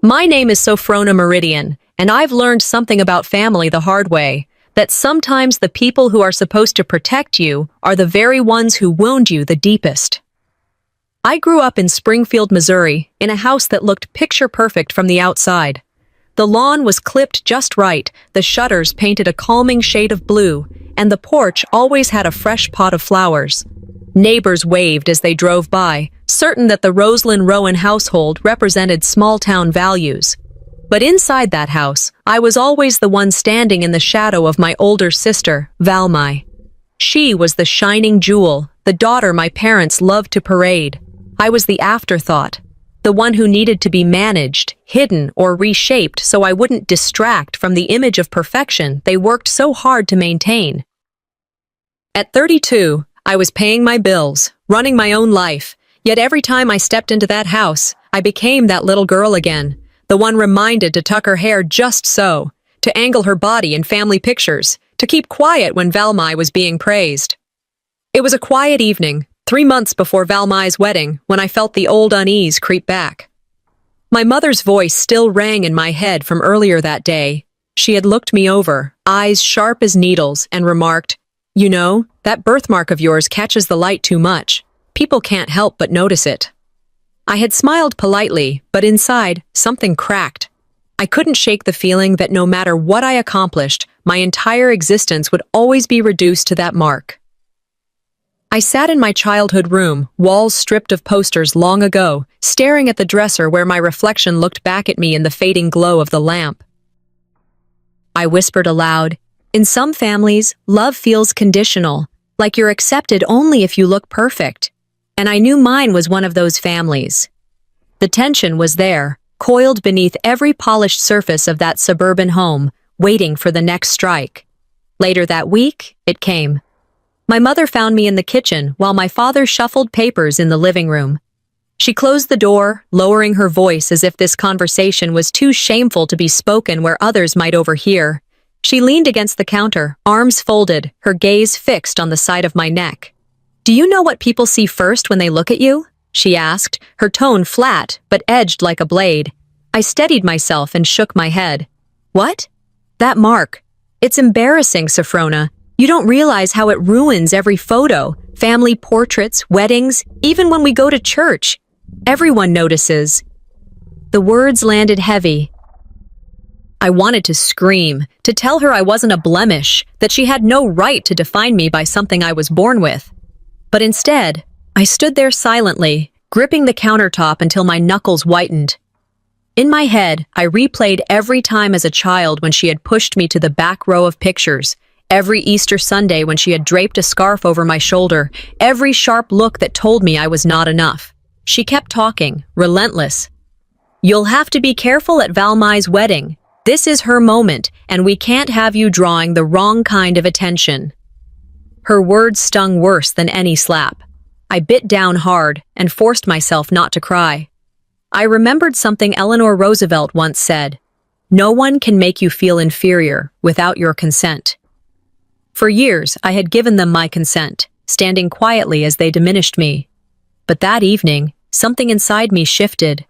My name is Sophrona Meridian, and I've learned something about family the hard way, that sometimes the people who are supposed to protect you are the very ones who wound you the deepest. I grew up in Springfield, Missouri, in a house that looked picture-perfect from the outside. The lawn was clipped just right, the shutters painted a calming shade of blue, and the porch always had a fresh pot of flowers. Neighbors waved as they drove by, certain that the Roslyn Rowan household represented small-town values. But inside that house, I was always the one standing in the shadow of my older sister, Valmai. She was the shining jewel, the daughter my parents loved to parade. I was the afterthought, the one who needed to be managed, hidden, or reshaped so I wouldn't distract from the image of perfection they worked so hard to maintain. At 32, I was paying my bills, running my own life, yet every time I stepped into that house, I became that little girl again, the one reminded to tuck her hair just so, to angle her body in family pictures, to keep quiet when Valmai was being praised. It was a quiet evening, 3 months before Valmai's wedding, when I felt the old unease creep back. My mother's voice still rang in my head from earlier that day. She had looked me over, eyes sharp as needles, and remarked, "You know, that birthmark of yours catches the light too much. People can't help but notice it." I had smiled politely, but inside, something cracked. I couldn't shake the feeling that no matter what I accomplished, my entire existence would always be reduced to that mark. I sat in my childhood room, walls stripped of posters long ago, staring at the dresser where my reflection looked back at me in the fading glow of the lamp. I whispered aloud, "In some families, love feels conditional, like you're accepted only if you look perfect." And I knew mine was one of those families. The tension was there, coiled beneath every polished surface of that suburban home, waiting for the next strike. Later that week, it came. My mother found me in the kitchen while my father shuffled papers in the living room. She closed the door, lowering her voice as if this conversation was too shameful to be spoken where others might overhear. She leaned against the counter, arms folded, her gaze fixed on the side of my neck. "Do you know what people see first when they look at you?" she asked, her tone flat but edged like a blade. I steadied myself and shook my head. "What?" "That mark. It's embarrassing, Sophrona. You don't realize how it ruins every photo, family portraits, weddings, even when we go to church. Everyone notices." The words landed heavy. I wanted to scream, to tell her I wasn't a blemish, that she had no right to define me by something I was born with. But instead, I stood there silently, gripping the countertop until my knuckles whitened. In my head, I replayed every time as a child when she had pushed me to the back row of pictures, every Easter Sunday when she had draped a scarf over my shoulder, every sharp look that told me I was not enough. She kept talking, relentless. "You'll have to be careful at Valmai's wedding. This is her moment, and we can't have you drawing the wrong kind of attention." Her words stung worse than any slap. I bit down hard and forced myself not to cry. I remembered something Eleanor Roosevelt once said, "No one can make you feel inferior without your consent." For years, I had given them my consent, standing quietly as they diminished me. But that evening, something inside me shifted.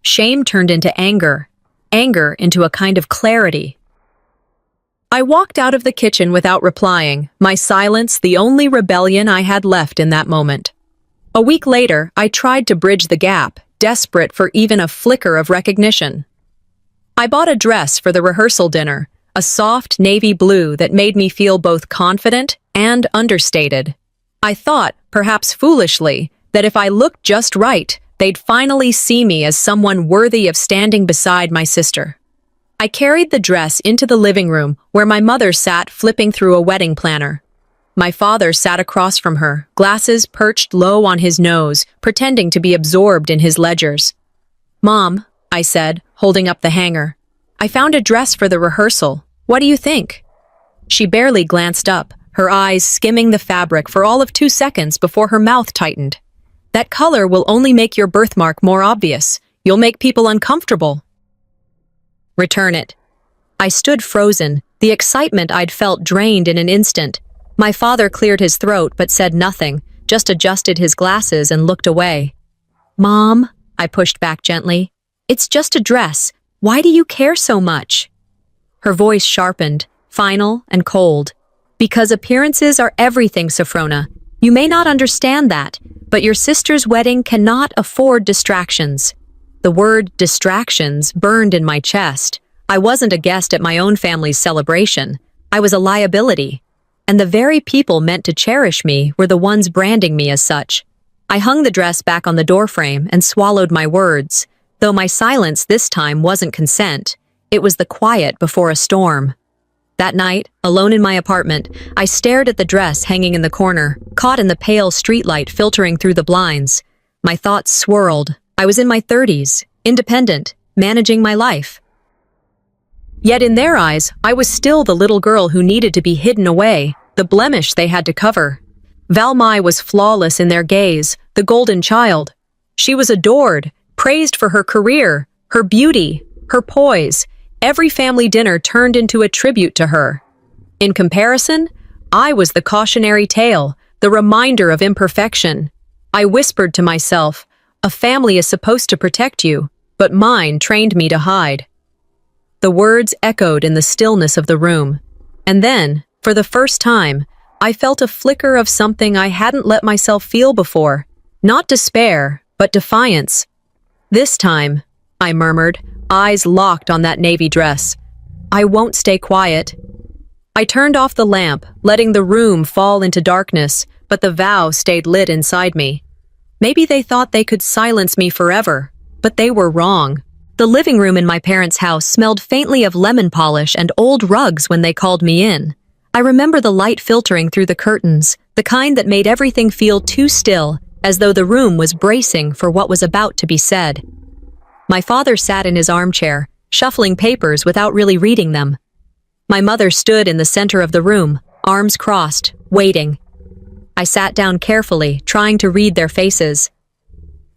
Shame turned into anger, anger into a kind of clarity. I walked out of the kitchen without replying, my silence the only rebellion I had left in that moment. A week later, I tried to bridge the gap, desperate for even a flicker of recognition. I bought a dress for the rehearsal dinner, a soft navy blue that made me feel both confident and understated. I thought, perhaps foolishly, that if I looked just right, they'd finally see me as someone worthy of standing beside my sister. I carried the dress into the living room where my mother sat flipping through a wedding planner. My father sat across from her, glasses perched low on his nose, pretending to be absorbed in his ledgers. "Mom," I said, holding up the hanger, "I found a dress for the rehearsal. What do you think?" She barely glanced up, her eyes skimming the fabric for all of 2 seconds before her mouth tightened. "That color will only make your birthmark more obvious. You'll make people uncomfortable." "Return it." I stood frozen, the excitement I'd felt drained in an instant. My father cleared his throat but said nothing, just adjusted his glasses and looked away. "Mom," I pushed back gently, It's just a dress. Why do you care so much?" Her voice sharpened, final and cold. "Because appearances are everything, Sophrona. You may not understand that, but your sister's wedding cannot afford distractions." The word distractions burned in my chest. I wasn't a guest at my own family's celebration. I was a liability. And the very people meant to cherish me were the ones branding me as such. I hung the dress back on the doorframe and swallowed my words, though my silence this time wasn't consent. It was the quiet before a storm. That night, alone in my apartment, I stared at the dress hanging in the corner, caught in the pale streetlight filtering through the blinds. My thoughts swirled. I was in my 30s, independent, managing my life. Yet in their eyes, I was still the little girl who needed to be hidden away, the blemish they had to cover. Valmai was flawless in their gaze, the golden child. She was adored, praised for her career, her beauty, her poise. Every family dinner turned into a tribute to her. In comparison, I was the cautionary tale, the reminder of imperfection. I whispered to myself, "A family is supposed to protect you, but mine trained me to hide." The words echoed in the stillness of the room. And then, for the first time, I felt a flicker of something I hadn't let myself feel before. Not despair, but defiance. "This time," I murmured, eyes locked on that navy dress. "I won't stay quiet." I turned off the lamp, letting the room fall into darkness, but the vow stayed lit inside me. Maybe they thought they could silence me forever, but they were wrong. The living room in my parents' house smelled faintly of lemon polish and old rugs when they called me in. I remember the light filtering through the curtains, the kind that made everything feel too still, as though the room was bracing for what was about to be said. My father sat in his armchair, shuffling papers without really reading them. My mother stood in the center of the room, arms crossed, waiting. I sat down carefully, trying to read their faces.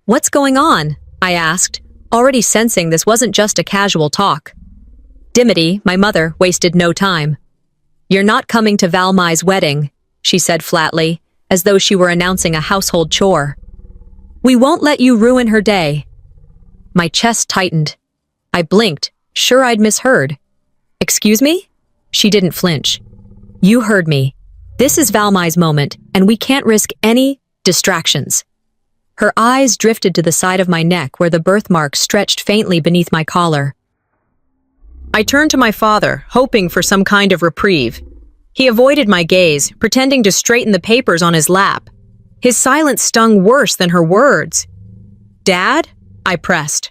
"What's going on?" I asked, already sensing this wasn't just a casual talk. Dimity, my mother, wasted no time. "You're not coming to Valmai's wedding," she said flatly, as though she were announcing a household chore. "We won't let you ruin her day." My chest tightened. I blinked, sure I'd misheard. "Excuse me?" She didn't flinch. "You heard me. This is Valmai's moment, and we can't risk any distractions." Her eyes drifted to the side of my neck where the birthmark stretched faintly beneath my collar. I turned to my father, hoping for some kind of reprieve. He avoided my gaze, pretending to straighten the papers on his lap. His silence stung worse than her words. "Dad?" I pressed.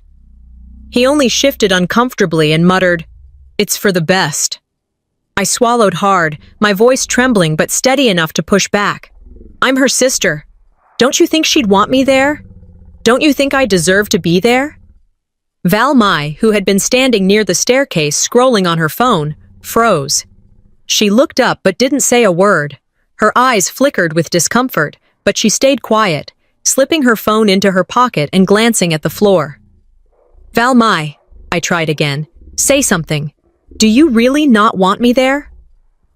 He only shifted uncomfortably and muttered, "It's for the best." I swallowed hard, my voice trembling but steady enough to push back. "I'm her sister. Don't you think she'd want me there? Don't you think I deserve to be there?" Valmai, who had been standing near the staircase scrolling on her phone, froze. She looked up but didn't say a word. Her eyes flickered with discomfort, but she stayed quiet, slipping her phone into her pocket and glancing at the floor. "Valmai," I tried again, "say something. Do you really not want me there?"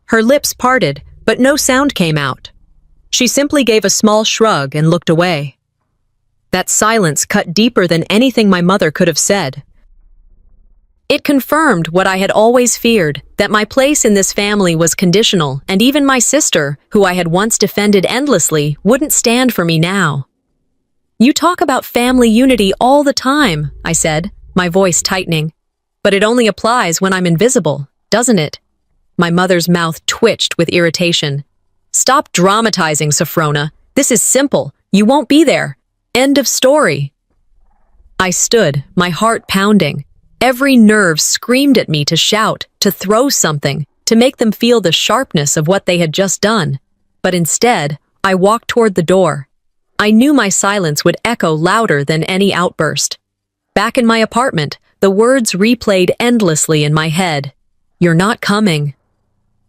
Her lips parted, but no sound came out. She simply gave a small shrug and looked away. That silence cut deeper than anything my mother could have said. It confirmed what I had always feared, that my place in this family was conditional, and even my sister, who I had once defended endlessly, wouldn't stand for me now. "You talk about family unity all the time," I said, my voice tightening. "But it only applies when I'm invisible, doesn't it?" My mother's mouth twitched with irritation. "Stop dramatizing, Sophrona. This is simple. You won't be there. End of story." I stood, my heart pounding. Every nerve screamed at me to shout, to throw something, to make them feel the sharpness of what they had just done. But instead, I walked toward the door. I knew my silence would echo louder than any outburst. Back in my apartment, the words replayed endlessly in my head. "You're not coming."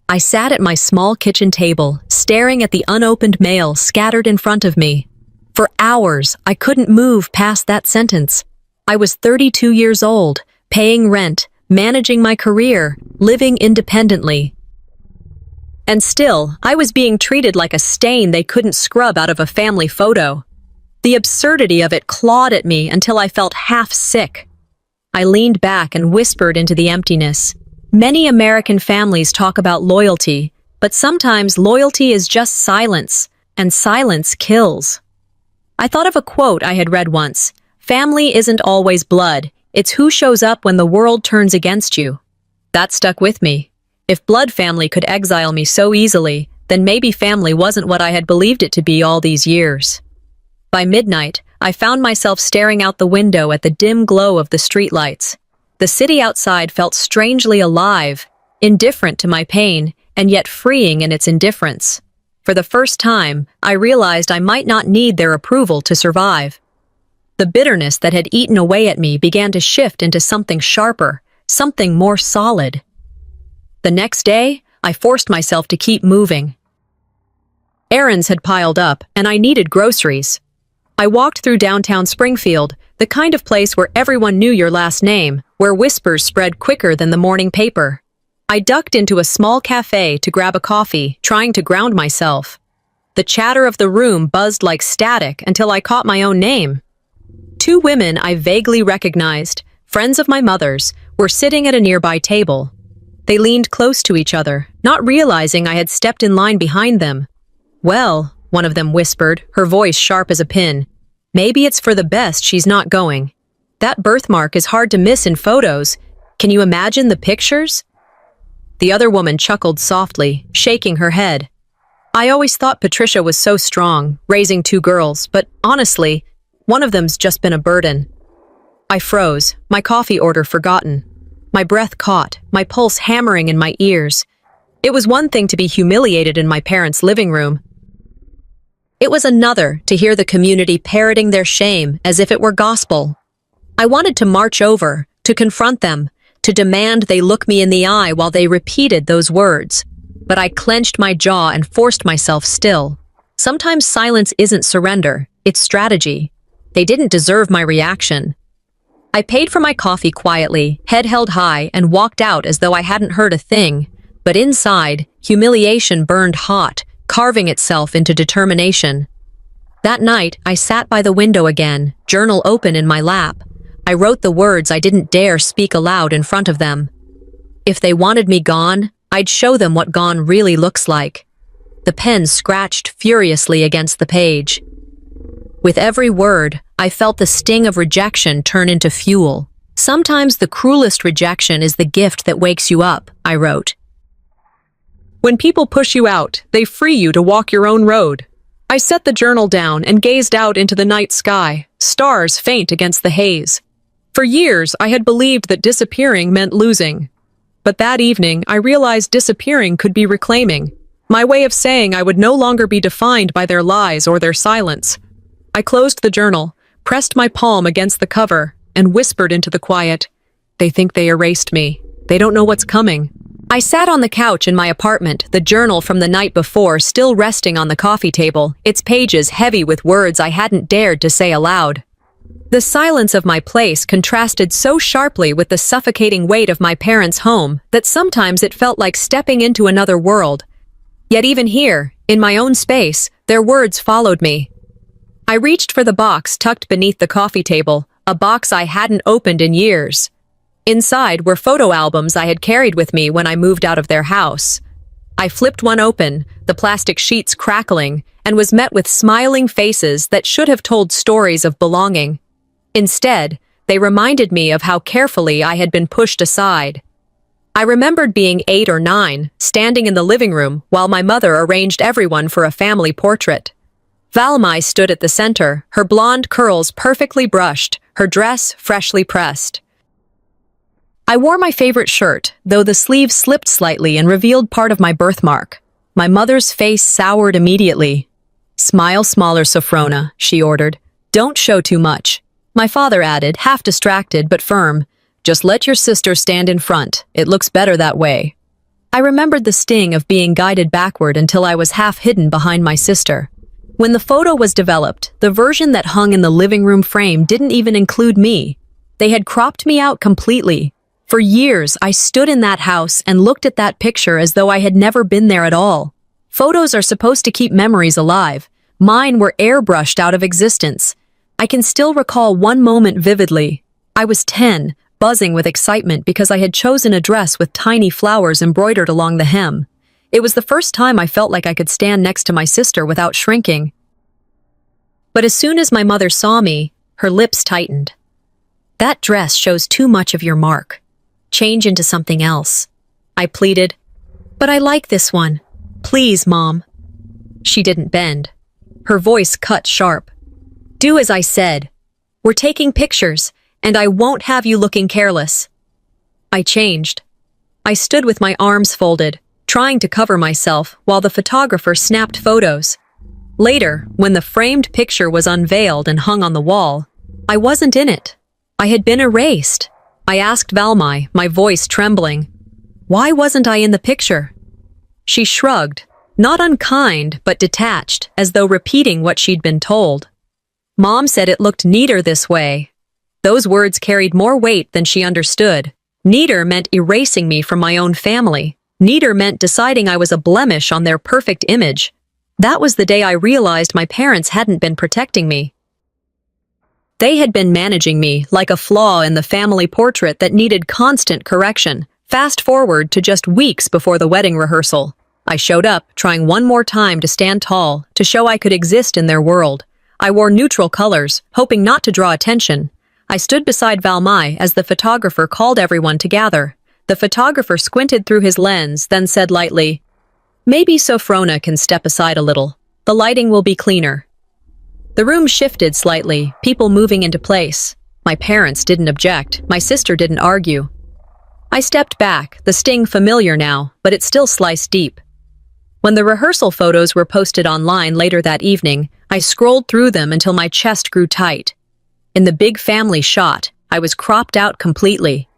I sat at my small kitchen table, staring at the unopened mail scattered in front of me. For hours, I couldn't move past that sentence. I was 32 years old, paying rent, managing my career, living independently. And still, I was being treated like a stain they couldn't scrub out of a family photo. The absurdity of it clawed at me until I felt half sick. I leaned back and whispered into the emptiness. Many American families talk about loyalty, but sometimes loyalty is just silence, and silence kills. I thought of a quote I had read once. Family isn't always blood, it's who shows up when the world turns against you. That stuck with me. If blood family could exile me so easily, then maybe family wasn't what I had believed it to be all these years. By midnight, I found myself staring out the window at the dim glow of the streetlights. The city outside felt strangely alive, indifferent to my pain, and yet freeing in its indifference. For the first time, I realized I might not need their approval to survive. The bitterness that had eaten away at me began to shift into something sharper, something more solid. The next day, I forced myself to keep moving. Errands had piled up, and I needed groceries. I walked through downtown Springfield, the kind of place where everyone knew your last name, where whispers spread quicker than the morning paper. I ducked into a small cafe to grab a coffee, trying to ground myself. The chatter of the room buzzed like static until I caught my own name. Two women I vaguely recognized, friends of my mother's, were sitting at a nearby table. They leaned close to each other, not realizing I had stepped in line behind them. "Well," one of them whispered, her voice sharp as a pin, "maybe it's for the best she's not going. That birthmark is hard to miss in photos. Can you imagine the pictures?" The other woman chuckled softly, shaking her head. "I always thought Patricia was so strong, raising two girls, but honestly, one of them's just been a burden." I froze, my coffee order forgotten. My breath caught, my pulse hammering in my ears. It was one thing to be humiliated in my parents' living room. It was another to hear the community parroting their shame as if it were gospel. I wanted to march over, to confront them, to demand they look me in the eye while they repeated those words. But I clenched my jaw and forced myself still. Sometimes silence isn't surrender, it's strategy. They didn't deserve my reaction. I paid for my coffee quietly, head held high, and walked out as though I hadn't heard a thing. But inside, humiliation burned hot, carving itself into determination. That night, I sat by the window again, journal open in my lap. I wrote the words I didn't dare speak aloud in front of them. If they wanted me gone, I'd show them what gone really looks like. The pen scratched furiously against the page. With every word, I felt the sting of rejection turn into fuel. "Sometimes the cruelest rejection is the gift that wakes you up," I wrote. "When people push you out, they free you to walk your own road." I set the journal down and gazed out into the night sky, stars faint against the haze. For years, I had believed that disappearing meant losing. But that evening, I realized disappearing could be reclaiming, my way of saying I would no longer be defined by their lies or their silence. I closed the journal, pressed my palm against the cover, and whispered into the quiet, "They think they erased me. They don't know what's coming." I sat on the couch in my apartment, the journal from the night before still resting on the coffee table, its pages heavy with words I hadn't dared to say aloud. The silence of my place contrasted so sharply with the suffocating weight of my parents' home that sometimes it felt like stepping into another world. Yet even here, in my own space, their words followed me. I reached for the box tucked beneath the coffee table, a box I hadn't opened in years. Inside were photo albums I had carried with me when I moved out of their house. I flipped one open, the plastic sheets crackling, and was met with smiling faces that should have told stories of belonging. Instead, they reminded me of how carefully I had been pushed aside. I remembered being 8 or 9, standing in the living room while my mother arranged everyone for a family portrait. Valmai stood at the center, her blonde curls perfectly brushed, her dress freshly pressed. I wore my favorite shirt, though the sleeve slipped slightly and revealed part of my birthmark. My mother's face soured immediately. "Smile smaller, Sophrona," she ordered. "Don't show too much." My father added, half distracted but firm, "Just let your sister stand in front. It looks better that way." I remembered the sting of being guided backward until I was half hidden behind my sister. When the photo was developed, the version that hung in the living room frame didn't even include me. They had cropped me out completely. For years, I stood in that house and looked at that picture as though I had never been there at all. Photos are supposed to keep memories alive. Mine were airbrushed out of existence. I can still recall one moment vividly. I was 10, buzzing with excitement because I had chosen a dress with tiny flowers embroidered along the hem. It was the first time I felt like I could stand next to my sister without shrinking. But as soon as my mother saw me, her lips tightened. "That dress shows too much of your mark. Change into something else," I pleaded. "But I like this one. Please, Mom." She didn't bend. Her voice cut sharp. "Do as I said. We're taking pictures, and I won't have you looking careless." I changed. I stood with my arms folded, trying to cover myself while the photographer snapped photos. Later, when the framed picture was unveiled and hung on the wall, I wasn't in it. I had been erased. I asked Valmai, my voice trembling, "Why wasn't I in the picture?" She shrugged, not unkind, but detached, as though repeating what she'd been told. "Mom said it looked neater this way." Those words carried more weight than she understood. Neater meant erasing me from my own family. Neater meant deciding I was a blemish on their perfect image. That was the day I realized my parents hadn't been protecting me. They had been managing me like a flaw in the family portrait that needed constant correction. Fast forward to just weeks before the wedding rehearsal. I showed up, trying one more time to stand tall, to show I could exist in their world. I wore neutral colors, hoping not to draw attention. I stood beside Valmai as the photographer called everyone to gather. The photographer squinted through his lens, then said lightly, "Maybe Sofrona can step aside a little. The lighting will be cleaner." The room shifted slightly, people moving into place. My parents didn't object. My sister didn't argue. I stepped back, the sting familiar now, but it still sliced deep. When the rehearsal photos were posted online later that evening, I scrolled through them until my chest grew tight. In the big family shot, I was cropped out completely.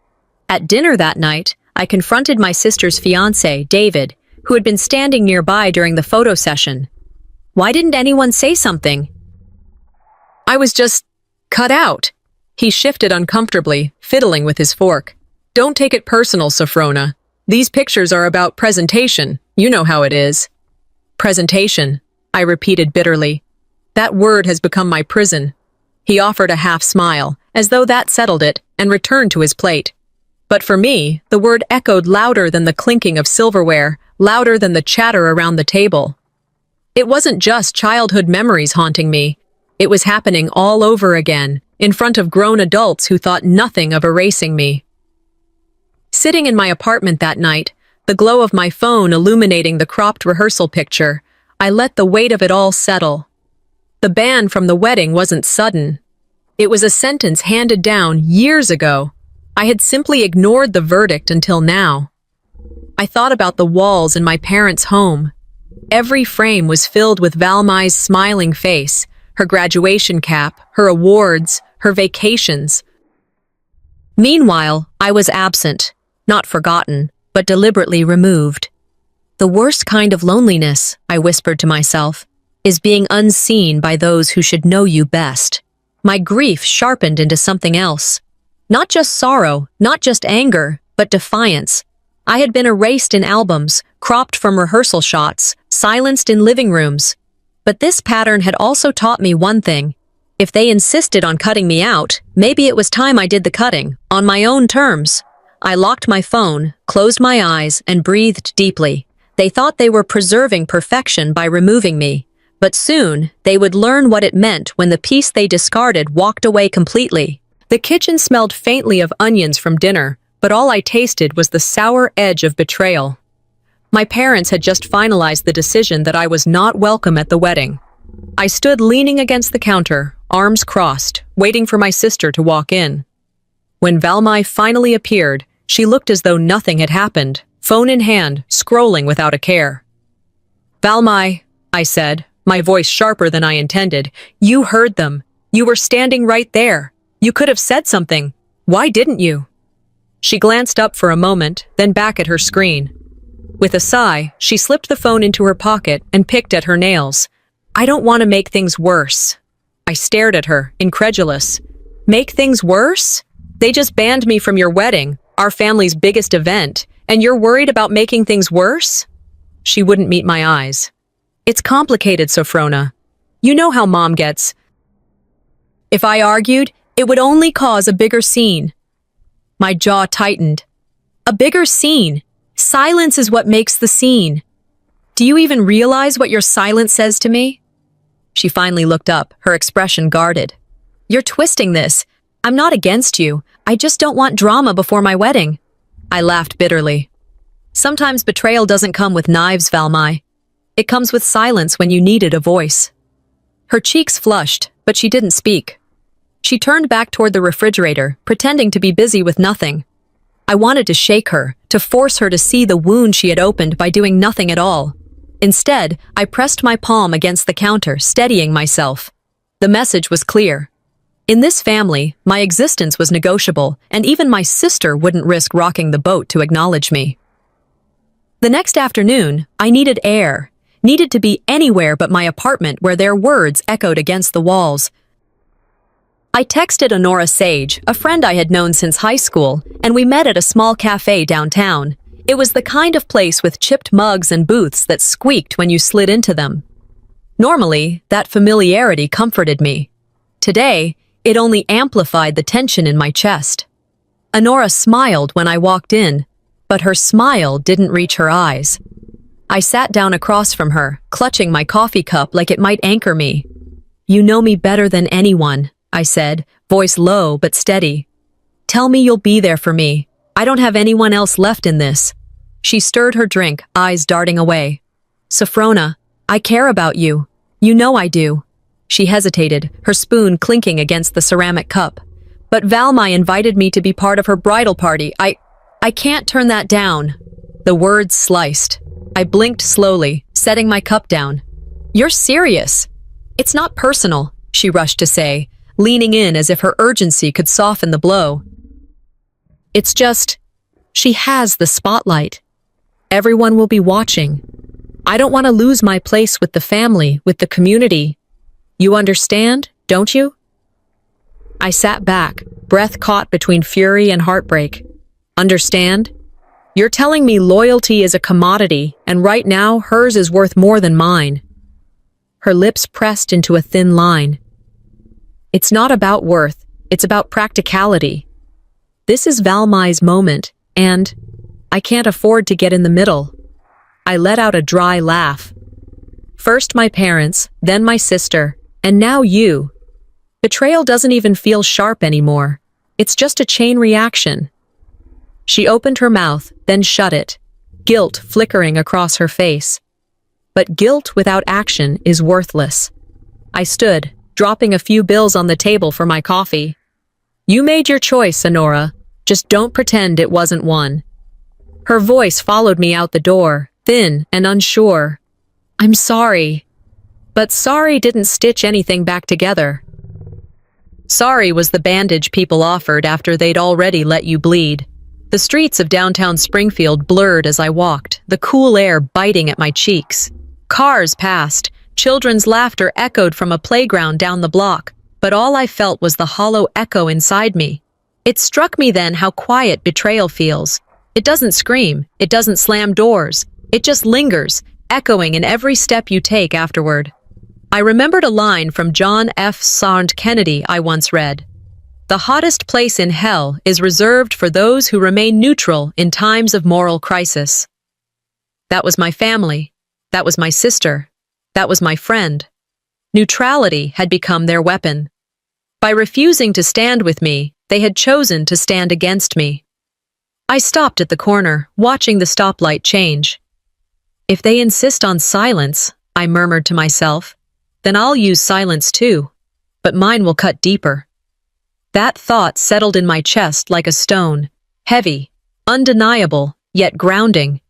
At dinner that night, I confronted my sister's fiancé, David, who had been standing nearby during the photo session. "Why didn't anyone say something?" "I was just cut out." He shifted uncomfortably, fiddling with his fork. "Don't take it personal, Sofrona. These pictures are about presentation. You know how it is." "Presentation," I repeated bitterly. "That word has become my prison." He offered a half smile, as though that settled it, and returned to his plate. But for me, the word echoed louder than the clinking of silverware, louder than the chatter around the table. It wasn't just childhood memories haunting me. It was happening all over again, in front of grown adults who thought nothing of erasing me. Sitting in my apartment that night, the glow of my phone illuminating the cropped rehearsal picture, I let the weight of it all settle. The ban from the wedding wasn't sudden. It was a sentence handed down years ago. I had simply ignored the verdict until now. I thought about the walls in my parents' home. Every frame was filled with Valmai's smiling face, her graduation cap, her awards, her vacations. Meanwhile, I was absent, not forgotten, but deliberately removed. The worst kind of loneliness, I whispered to myself, is being unseen by those who should know you best. My grief sharpened into something else. Not just sorrow, not just anger, but defiance. I had been erased in albums, cropped from rehearsal shots, silenced in living rooms. But this pattern had also taught me one thing. If they insisted on cutting me out, maybe it was time I did the cutting, on my own terms. I locked my phone, closed my eyes, and breathed deeply. They thought they were preserving perfection by removing me. But soon, they would learn what it meant when the piece they discarded walked away completely. The kitchen smelled faintly of onions from dinner, but all I tasted was the sour edge of betrayal. My parents had just finalized the decision that I was not welcome at the wedding. I stood leaning against the counter, arms crossed, waiting for my sister to walk in. When Valmai finally appeared, she looked as though nothing had happened, phone in hand, scrolling without a care. "Valmai," I said, my voice sharper than I intended, "you heard them. You were standing right there. You could have said something. Why didn't you?" She glanced up for a moment, then back at her screen. With a sigh, she slipped the phone into her pocket and picked at her nails. "I don't want to make things worse." I stared at her, incredulous. "Make things worse? They just banned me from your wedding, our family's biggest event, and you're worried about making things worse?" She wouldn't meet my eyes. "It's complicated, Sofrona. You know how Mom gets. If I argued, it would only cause a bigger scene." My jaw tightened. A bigger scene. Silence is what makes the scene. Do you even realize what your silence says to me? She finally looked up, her expression guarded. You're twisting this. I'm not against you. I just don't want drama before my wedding. I laughed bitterly. Sometimes betrayal doesn't come with knives, Valmai. It comes with silence when you needed a voice. Her cheeks flushed, but she didn't speak. She turned back toward the refrigerator, pretending to be busy with nothing. I wanted to shake her, to force her to see the wound she had opened by doing nothing at all. Instead, I pressed my palm against the counter, steadying myself. The message was clear. In this family, my existence was negotiable, and even my sister wouldn't risk rocking the boat to acknowledge me. The next afternoon, I needed air, needed to be anywhere but my apartment where their words echoed against the walls. I texted Honora Sage, a friend I had known since high school, and we met at a small cafe downtown. It was the kind of place with chipped mugs and booths that squeaked when you slid into them. Normally, that familiarity comforted me. Today, it only amplified the tension in my chest. Honora smiled when I walked in, but her smile didn't reach her eyes. I sat down across from her, clutching my coffee cup like it might anchor me. You know me better than anyone, I said, voice low but steady. Tell me you'll be there for me. I don't have anyone else left in this. She stirred her drink, eyes darting away. Sophrona, I care about you. You know I do. She hesitated, her spoon clinking against the ceramic cup. But Valmai invited me to be part of her bridal party. I can't turn that down. The words sliced. I blinked slowly, setting my cup down. You're serious. It's not personal, she rushed to say, leaning in as if her urgency could soften the blow. It's just, she has the spotlight. Everyone will be watching. I don't want to lose my place with the family, with the community. You understand, don't you? I sat back, breath caught between fury and heartbreak. Understand? You're telling me loyalty is a commodity, and right now hers is worth more than mine. Her lips pressed into a thin line. It's not about worth, it's about practicality. This is Valmai's moment, and I can't afford to get in the middle. I let out a dry laugh. First my parents, then my sister, and now you. Betrayal doesn't even feel sharp anymore. It's just a chain reaction. She opened her mouth, then shut it, guilt flickering across her face. But guilt without action is worthless. I stood, dropping a few bills on the table for my coffee. You made your choice, Honora. Just don't pretend it wasn't one. Her voice followed me out the door, thin and unsure. I'm sorry. But sorry didn't stitch anything back together. Sorry was the bandage people offered after they'd already let you bleed. The streets of downtown Springfield blurred as I walked, the cool air biting at my cheeks. Cars passed, children's laughter echoed from a playground down the block, but all I felt was the hollow echo inside me. It struck me then how quiet betrayal feels. It doesn't scream, it doesn't slam doors, it just lingers, echoing in every step you take afterward. I remembered a line from John F. Kennedy I once read. The hottest place in hell is reserved for those who remain neutral in times of moral crisis. That was my family. That was my sister. That was my friend. Neutrality had become their weapon. By refusing to stand with me, they had chosen to stand against me. I stopped at the corner, watching the stoplight change. If they insist on silence, I murmured to myself, then I'll use silence too, but mine will cut deeper. That thought settled in my chest like a stone, heavy, undeniable, yet grounding.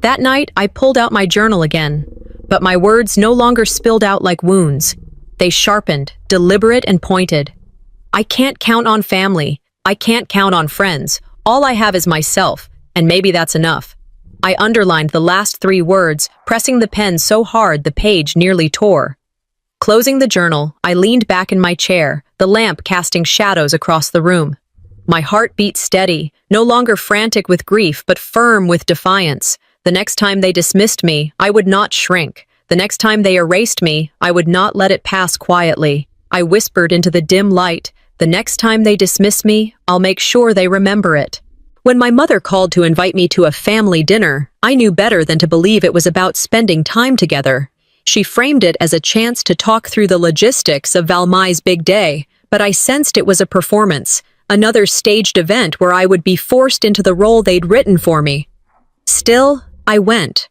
That night, I pulled out my journal again, but my words no longer spilled out like wounds. They sharpened, deliberate and pointed. I can't count on family. I can't count on friends. All I have is myself, and maybe that's enough. I underlined the last 3 words, pressing the pen so hard the page nearly tore. Closing the journal, I leaned back in my chair, the lamp casting shadows across the room. My heart beat steady, no longer frantic with grief, but firm with defiance. The next time they dismissed me, I would not shrink. The next time they erased me, I would not let it pass quietly. I whispered into the dim light, The next time they dismiss me, I'll make sure they remember it. When my mother called to invite me to a family dinner, I knew better than to believe it was about spending time together. She framed it as a chance to talk through the logistics of Valmai's big day, but I sensed it was a performance, another staged event where I would be forced into the role they'd written for me. Still, I went.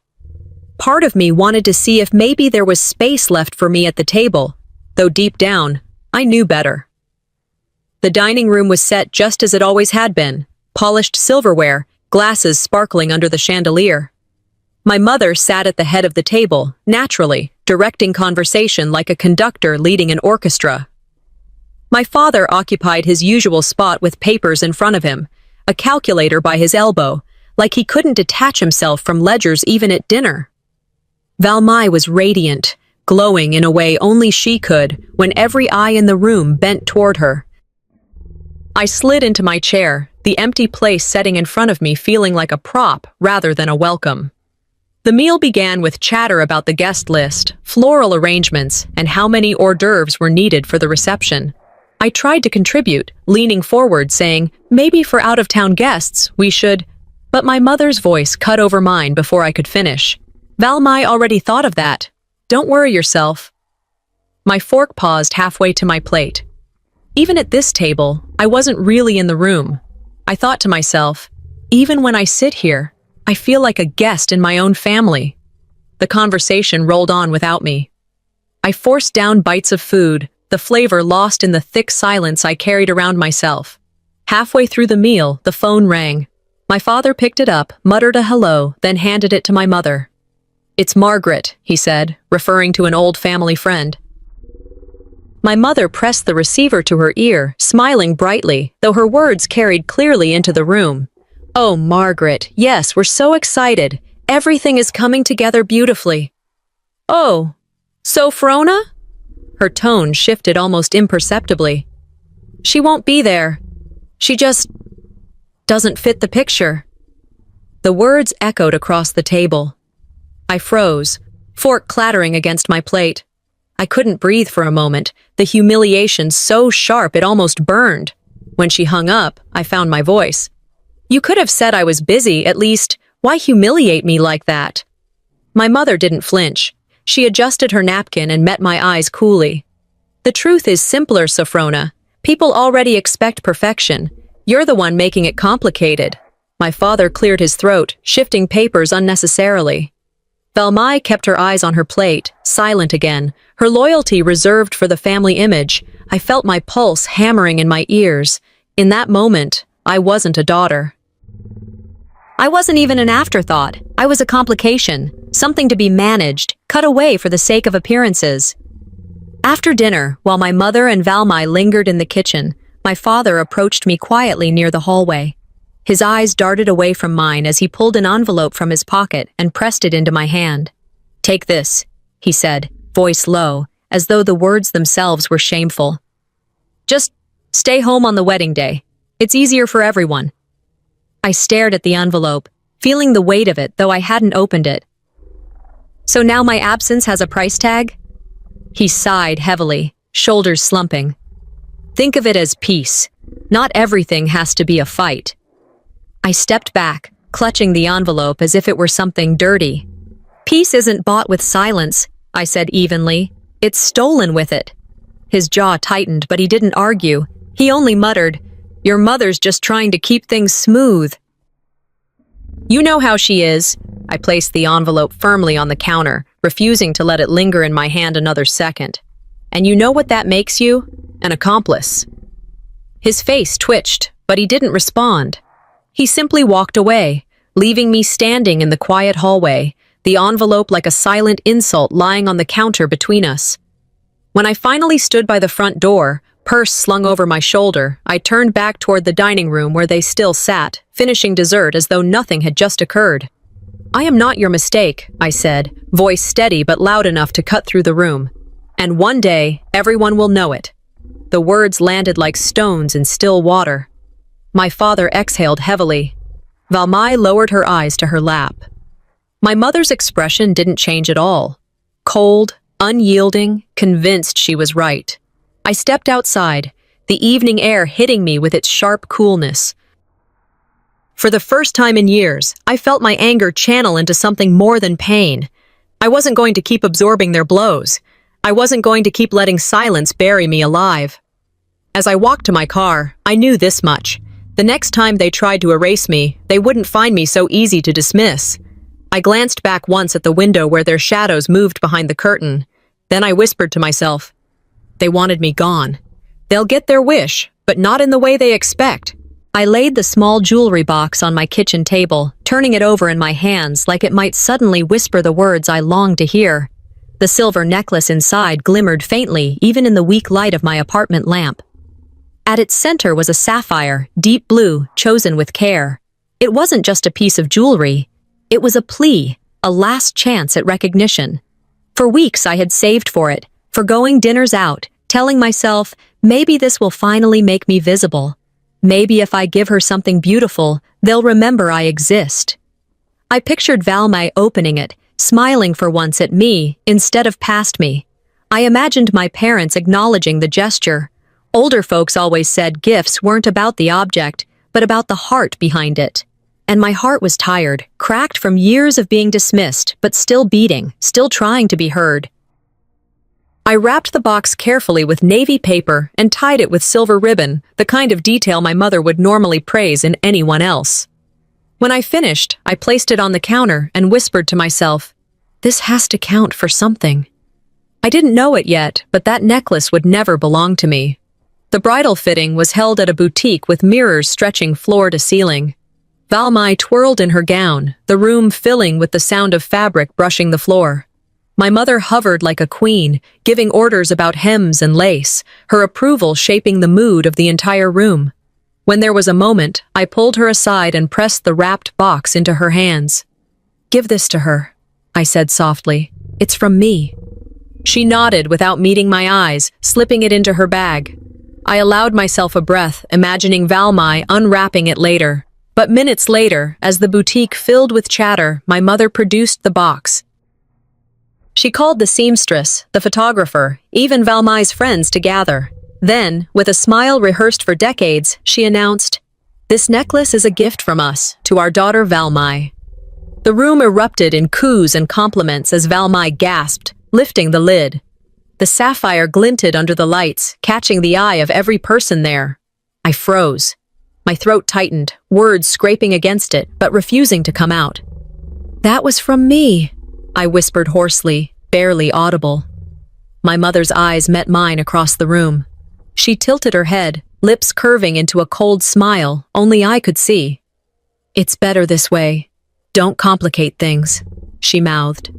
Part of me wanted to see if maybe there was space left for me at the table, though deep down, I knew better. The dining room was set just as it always had been, polished silverware, glasses sparkling under the chandelier. My mother sat at the head of the table, naturally, directing conversation like a conductor leading an orchestra. My father occupied his usual spot with papers in front of him, a calculator by his elbow, like he couldn't detach himself from ledgers even at dinner. Valmai was radiant, glowing in a way only she could, when every eye in the room bent toward her. I slid into my chair, the empty place setting in front of me feeling like a prop rather than a welcome. The meal began with chatter about the guest list, floral arrangements, and how many hors d'oeuvres were needed for the reception. I tried to contribute, leaning forward saying, maybe for out-of-town guests, we should... But my mother's voice cut over mine before I could finish. Valmai already thought of that. Don't worry yourself. My fork paused halfway to my plate. Even at this table, I wasn't really in the room. I thought to myself, even when I sit here, I feel like a guest in my own family. The conversation rolled on without me. I forced down bites of food, the flavor lost in the thick silence I carried around myself. Halfway through the meal, the phone rang. My father picked it up, muttered a hello, then handed it to my mother. "It's Margaret," he said, referring to an old family friend. My mother pressed the receiver to her ear, smiling brightly, though her words carried clearly into the room. "Oh, Margaret, yes, we're so excited. Everything is coming together beautifully." "Oh, so Frona?" Her tone shifted almost imperceptibly. "She won't be there. She just doesn't fit the picture." The words echoed across the table. I froze, fork clattering against my plate. I couldn't breathe for a moment, the humiliation so sharp it almost burned. When she hung up, I found my voice. "You could have said I was busy, at least. Why humiliate me like that?" My mother didn't flinch. She adjusted her napkin and met my eyes coolly. "The truth is simpler, Sophrona. People already expect perfection. You're the one making it complicated." My father cleared his throat, shifting papers unnecessarily. Valmai kept her eyes on her plate, silent again, her loyalty reserved for the family image. I felt my pulse hammering in my ears. In that moment, I wasn't a daughter. I wasn't even an afterthought. I was a complication, something to be managed, cut away for the sake of appearances. After dinner, while my mother and Valmai lingered in the kitchen, my father approached me quietly near the hallway. His eyes darted away from mine as he pulled an envelope from his pocket and pressed it into my hand. "Take this," he said, voice low, as though the words themselves were shameful. "Just stay home on the wedding day. It's easier for everyone." I stared at the envelope, feeling the weight of it, though I hadn't opened it. "So now my absence has a price tag?" He sighed heavily, shoulders slumping. "Think of it as peace. Not everything has to be a fight." I stepped back, clutching the envelope as if it were something dirty. "Peace isn't bought with silence," I said evenly. "It's stolen with it." His jaw tightened, but he didn't argue. He only muttered, "Your mother's just trying to keep things smooth." "You know how she is." I placed the envelope firmly on the counter, refusing to let it linger in my hand another second. "And you know what that makes you? An accomplice." His face twitched, but he didn't respond. He simply walked away, leaving me standing in the quiet hallway, the envelope like a silent insult lying on the counter between us. When I finally stood by the front door, purse slung over my shoulder, I turned back toward the dining room where they still sat, finishing dessert as though nothing had just occurred. "I am not your mistake," I said, voice steady but loud enough to cut through the room. "And one day, everyone will know it." The words landed like stones in still water. My father exhaled heavily. Valmai lowered her eyes to her lap. My mother's expression didn't change at all. Cold, unyielding, convinced she was right. I stepped outside, the evening air hitting me with its sharp coolness. For the first time in years, I felt my anger channel into something more than pain. I wasn't going to keep absorbing their blows. I wasn't going to keep letting silence bury me alive. As I walked to my car, I knew this much. The next time they tried to erase me, they wouldn't find me so easy to dismiss. I glanced back once at the window where their shadows moved behind the curtain. Then I whispered to myself, "They wanted me gone. They'll get their wish, but not in the way they expect." I laid the small jewelry box on my kitchen table, turning it over in my hands like it might suddenly whisper the words I longed to hear. The silver necklace inside glimmered faintly even in the weak light of my apartment lamp. At its center was a sapphire, deep blue, chosen with care. It wasn't just a piece of jewelry. It was a plea, a last chance at recognition. For weeks I had saved for it, forgoing dinners out, telling myself, maybe this will finally make me visible. Maybe if I give her something beautiful, they'll remember I exist. I pictured Valmai opening it, smiling for once at me instead of past me. I imagined my parents acknowledging the gesture. Older folks always said gifts weren't about the object, but about the heart behind it. And my heart was tired, cracked from years of being dismissed, but still beating, still trying to be heard. I wrapped the box carefully with navy paper and tied it with silver ribbon, the kind of detail my mother would normally praise in anyone else. When I finished, I placed it on the counter and whispered to myself, "This has to count for something." I didn't know it yet, but that necklace would never belong to me. The bridal fitting was held at a boutique with mirrors stretching floor to ceiling. Valmai twirled in her gown, the room filling with the sound of fabric brushing the floor. My mother hovered like a queen, giving orders about hems and lace, her approval shaping the mood of the entire room. When there was a moment, I pulled her aside and pressed the wrapped box into her hands. "Give this to her," I said softly. "It's from me." She nodded without meeting my eyes, slipping it into her bag. I allowed myself a breath, imagining Valmai unwrapping it later. But minutes later, as the boutique filled with chatter, my mother produced the box. She called the seamstress, the photographer, even Valmai's friends to gather. Then, with a smile rehearsed for decades, she announced, "This necklace is a gift from us to our daughter Valmai." The room erupted in coos and compliments as Valmai gasped, lifting the lid. The sapphire glinted under the lights, catching the eye of every person there. I froze. My throat tightened, words scraping against it, but refusing to come out. "That was from me," I whispered hoarsely, barely audible. My mother's eyes met mine across the room. She tilted her head, lips curving into a cold smile only I could see. "It's better this way. Don't complicate things," she mouthed.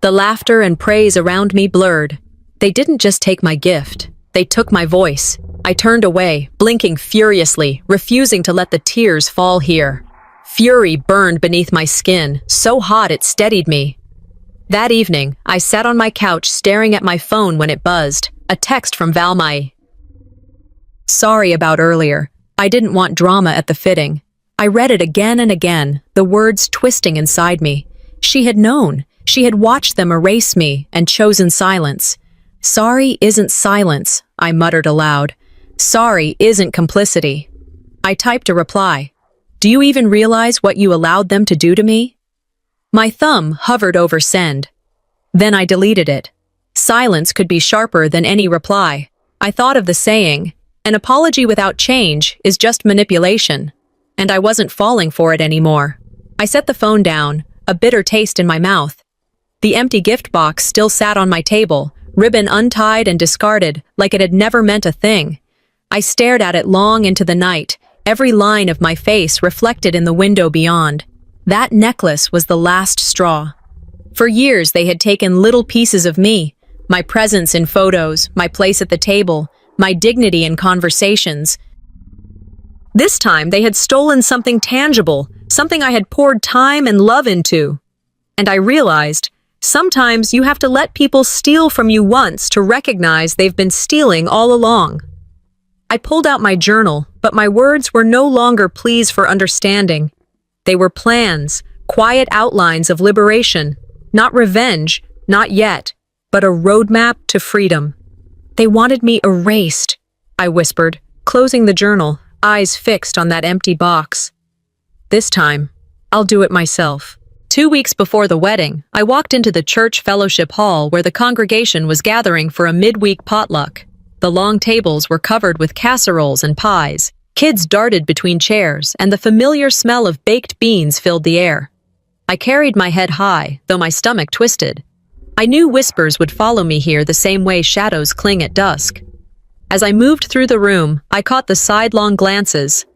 The laughter and praise around me blurred. They didn't just take my gift. They took my voice. I turned away, blinking furiously, refusing to let the tears fall here. Fury burned beneath my skin, so hot it steadied me. That evening, I sat on my couch staring at my phone when it buzzed, a text from Valmai. "Sorry about earlier. I didn't want drama at the fitting." I read it again and again, the words twisting inside me. She had known. She had watched them erase me and chosen silence. "Sorry isn't silence," I muttered aloud. "Sorry isn't complicity." I typed a reply. "Do you even realize what you allowed them to do to me?" My thumb hovered over send. Then I deleted it. Silence could be sharper than any reply. I thought of the saying, "An apology without change is just manipulation," and I wasn't falling for it anymore. I set the phone down, a bitter taste in my mouth. The empty gift box still sat on my table, ribbon untied and discarded like it had never meant a thing. I stared at it long into the night, every line of my face reflected in the window beyond. That necklace was the last straw. For years they had taken little pieces of me, my presence in photos, my place at the table, my dignity in conversations. This time they had stolen something tangible, something I had poured time and love into. And I realized, sometimes you have to let people steal from you once to recognize they've been stealing all along. I pulled out my journal, but my words were no longer pleas for understanding. They were plans, quiet outlines of liberation, not revenge, not yet, but a roadmap to freedom. They wanted me erased, I whispered, closing the journal, eyes fixed on that empty box. This time, I'll do it myself. 2 weeks before the wedding, I walked into the church fellowship hall where the congregation was gathering for a midweek potluck. The long tables were covered with casseroles and pies. Kids darted between chairs, and the familiar smell of baked beans filled the air. I carried my head high, though my stomach twisted. I knew whispers would follow me here the same way shadows cling at dusk. As I moved through the room, I caught the sidelong glances.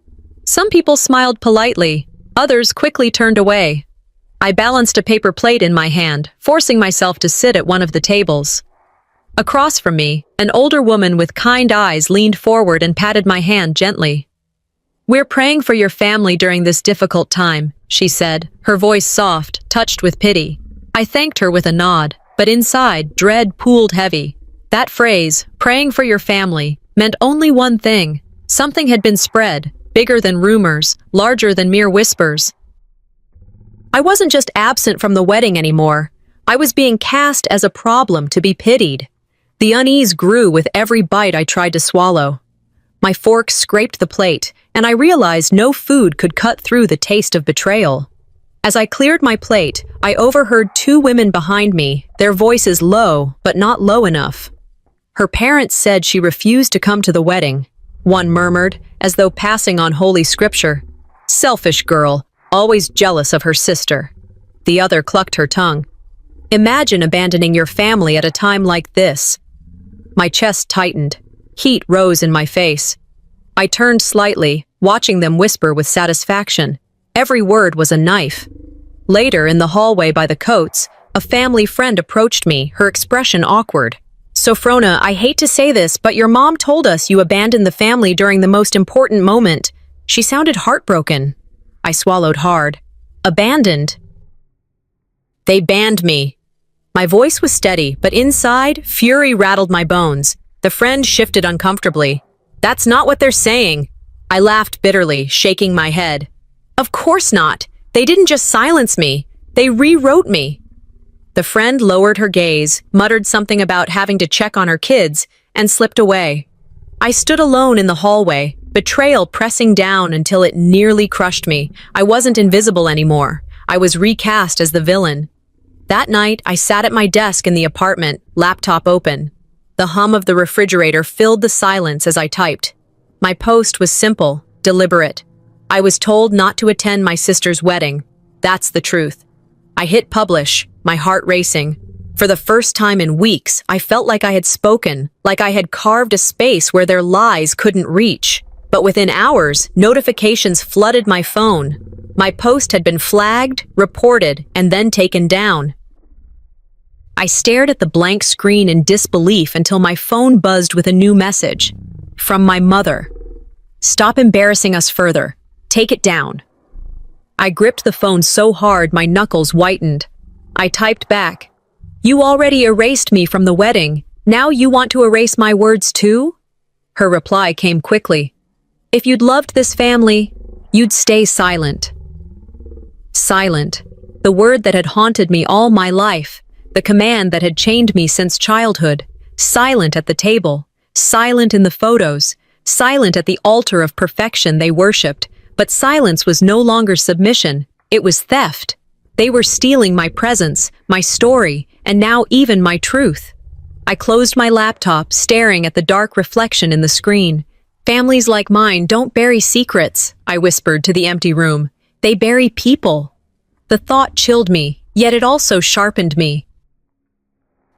Some people smiled politely, others quickly turned away. I balanced a paper plate in my hand, forcing myself to sit at one of the tables. Across from me, an older woman with kind eyes leaned forward and patted my hand gently. "We're praying for your family during this difficult time," she said, her voice soft, touched with pity. I thanked her with a nod, but inside, dread pooled heavy. That phrase, praying for your family, meant only one thing. Something had been spread, bigger than rumors, larger than mere whispers. I wasn't just absent from the wedding anymore. I was being cast as a problem to be pitied. The unease grew with every bite I tried to swallow. My fork scraped the plate, and I realized no food could cut through the taste of betrayal. As I cleared my plate, I overheard 2 women behind me, their voices low, but not low enough. Her parents said she refused to come to the wedding. One murmured, as though passing on holy scripture. "Selfish girl, always jealous of her sister." The other clucked her tongue. "Imagine abandoning your family at a time like this." My chest tightened. Heat rose in my face. I turned slightly, watching them whisper with satisfaction. Every word was a knife. Later, in the hallway by the coats, a family friend approached me, her expression awkward. "Sophrona, I hate to say this, but your mom told us you abandoned the family during the most important moment." She sounded heartbroken. I swallowed hard. Abandoned? They banned me. My voice was steady, but inside, fury rattled my bones. The friend shifted uncomfortably. "That's not what they're saying." I laughed bitterly, shaking my head. "Of course not. They didn't just silence me. They rewrote me." The friend lowered her gaze, muttered something about having to check on her kids, and slipped away. I stood alone in the hallway, betrayal pressing down until it nearly crushed me. I wasn't invisible anymore. I was recast as the villain. That night, I sat at my desk in the apartment, laptop open. The hum of the refrigerator filled the silence as I typed. My post was simple, deliberate. I was told not to attend my sister's wedding. That's the truth. I hit publish, my heart racing. For the first time in weeks, I felt like I had spoken, like I had carved a space where their lies couldn't reach. But within hours, notifications flooded my phone. My post had been flagged, reported, and then taken down. I stared at the blank screen in disbelief until my phone buzzed with a new message. From my mother. "Stop embarrassing us further. Take it down." I gripped the phone so hard my knuckles whitened. I typed back, "You already erased me from the wedding. Now you want to erase my words too?" Her reply came quickly. "If you'd loved this family, you'd stay silent." Silent. The word that had haunted me all my life. The command that had chained me since childhood. Silent at the table. Silent in the photos. Silent at the altar of perfection they worshipped. But silence was no longer submission. It was theft. They were stealing my presence, my story, and now even my truth. I closed my laptop, staring at the dark reflection in the screen. "Families like mine don't bury secrets," I whispered to the empty room. "They bury people." The thought chilled me, yet it also sharpened me.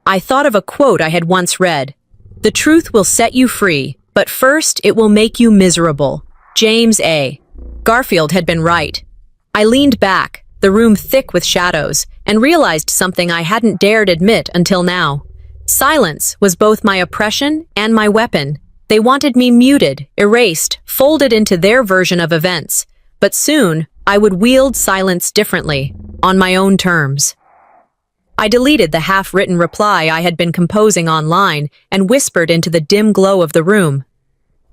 I thought of a quote I had once read. "The truth will set you free, but first it will make you miserable." James A. Garfield had been right. I leaned back, the room thick with shadows, and realized something I hadn't dared admit until now. Silence was both my oppression and my weapon. They wanted me muted, erased, folded into their version of events. But soon, I would wield silence differently, on my own terms. I deleted the half-written reply I had been composing online and whispered into the dim glow of the room.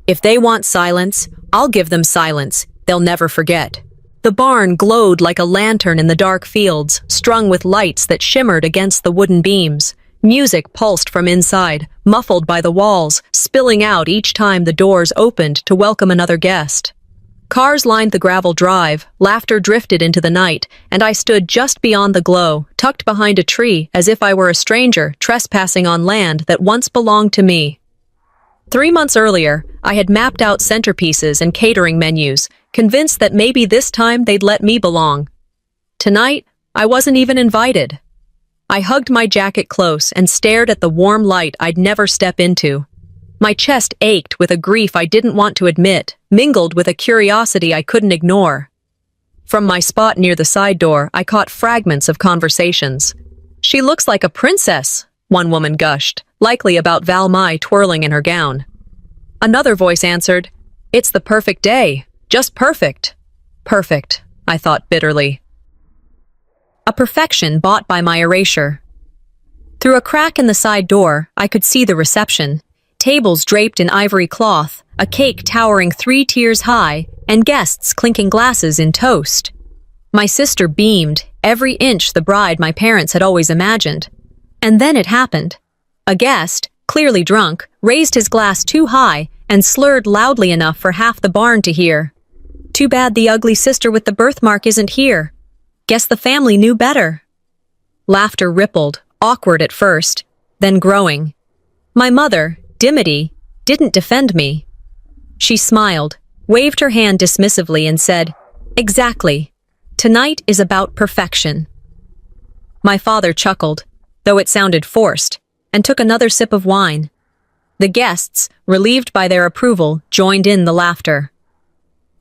"If they want silence, I'll give them silence. They'll never forget." The barn glowed like a lantern in the dark fields, strung with lights that shimmered against the wooden beams. Music pulsed from inside, muffled by the walls, spilling out each time the doors opened to welcome another guest. Cars lined the gravel drive, laughter drifted into the night, and I stood just beyond the glow, tucked behind a tree as if I were a stranger trespassing on land that once belonged to me. 3 months earlier, I had mapped out centerpieces and catering menus, convinced that maybe this time they'd let me belong. Tonight, I wasn't even invited. I hugged my jacket close and stared at the warm light I'd never step into. My chest ached with a grief I didn't want to admit, mingled with a curiosity I couldn't ignore. From my spot near the side door, I caught fragments of conversations. "She looks like a princess," one woman gushed, likely about Valmai twirling in her gown. Another voice answered, "It's the perfect day. Just perfect." Perfect, I thought bitterly. A perfection bought by my erasure. Through a crack in the side door, I could see the reception. Tables draped in ivory cloth, a cake towering 3 tiers high, and guests clinking glasses in toast. My sister beamed, every inch the bride my parents had always imagined. And then it happened. A guest, clearly drunk, raised his glass too high and slurred loudly enough for half the barn to hear. "Too bad the ugly sister with the birthmark isn't here. Guess the family knew better." Laughter rippled, awkward at first, then growing. My mother, Dimity, didn't defend me. She smiled, waved her hand dismissively and said, "Exactly. Tonight is about perfection." My father chuckled, though it sounded forced, and took another sip of wine. The guests, relieved by their approval, joined in the laughter.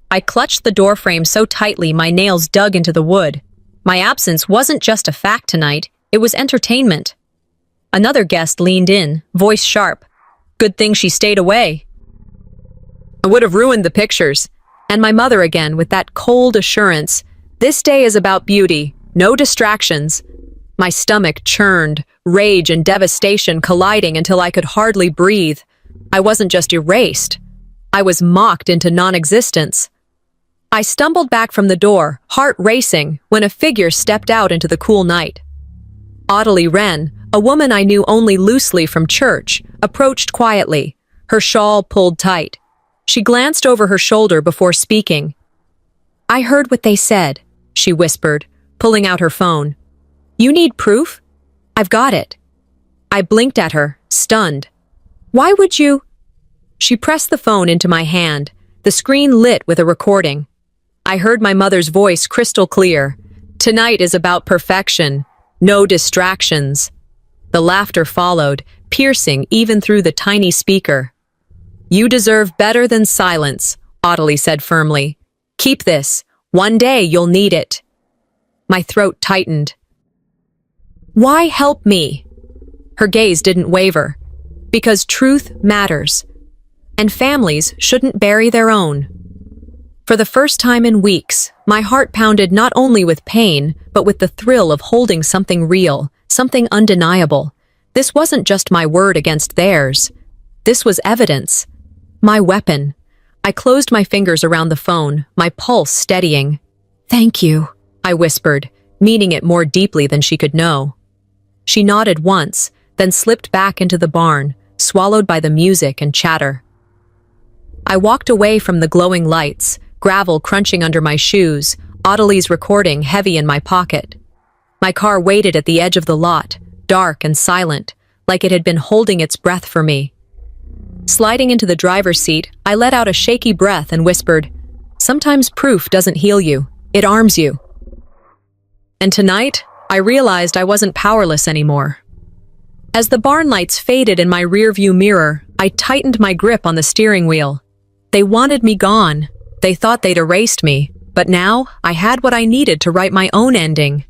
I clutched the doorframe so tightly my nails dug into the wood. My absence wasn't just a fact tonight, it was entertainment. Another guest leaned in, voice sharp. "Good thing she stayed away. I would have ruined the pictures." And my mother again with that cold assurance, "This day is about beauty, no distractions." My stomach churned, rage and devastation colliding until I could hardly breathe. I wasn't just erased. I was mocked into non-existence. I stumbled back from the door, heart racing, when a figure stepped out into the cool night. Ottilie Wren, a woman I knew only loosely from church, approached quietly, her shawl pulled tight. She glanced over her shoulder before speaking. "I heard what they said," she whispered, pulling out her phone. "You need proof? I've got it." I blinked at her, stunned. "Why would you?" She pressed the phone into my hand, the screen lit with a recording. I heard my mother's voice crystal clear. "Tonight is about perfection, no distractions." The laughter followed, piercing even through the tiny speaker. "You deserve better than silence," Ottilie said firmly. "Keep this. One day you'll need it." My throat tightened. "Why help me?" Her gaze didn't waver. "Because truth matters. And families shouldn't bury their own." For the first time in weeks, my heart pounded not only with pain, but with the thrill of holding something real, something undeniable. This wasn't just my word against theirs. This was evidence. My weapon. I closed my fingers around the phone, my pulse steadying. "Thank you," I whispered, meaning it more deeply than she could know. She nodded once, then slipped back into the barn, swallowed by the music and chatter. I walked away from the glowing lights, gravel crunching under my shoes, Ottilie's recording heavy in my pocket. My car waited at the edge of the lot, dark and silent, like it had been holding its breath for me. Sliding into the driver's seat, I let out a shaky breath and whispered, "Sometimes proof doesn't heal you, it arms you." And tonight, I realized I wasn't powerless anymore. As the barn lights faded in my rearview mirror, I tightened my grip on the steering wheel. They wanted me gone. They thought they'd erased me, but now I had what I needed to write my own ending.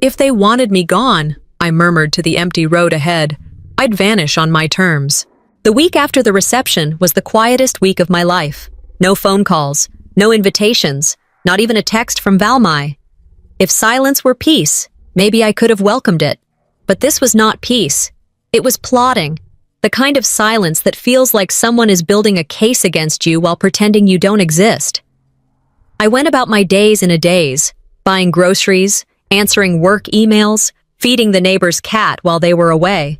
If they wanted me gone, I murmured to the empty road ahead, I'd vanish on my terms. The week after the reception was the quietest week of my life. No phone calls, no invitations, not even a text from Valmai. If silence were peace, maybe I could have welcomed it. But this was not peace. It was plotting. The kind of silence that feels like someone is building a case against you while pretending you don't exist. I went about my days in a daze, buying groceries, answering work emails, feeding the neighbor's cat while they were away.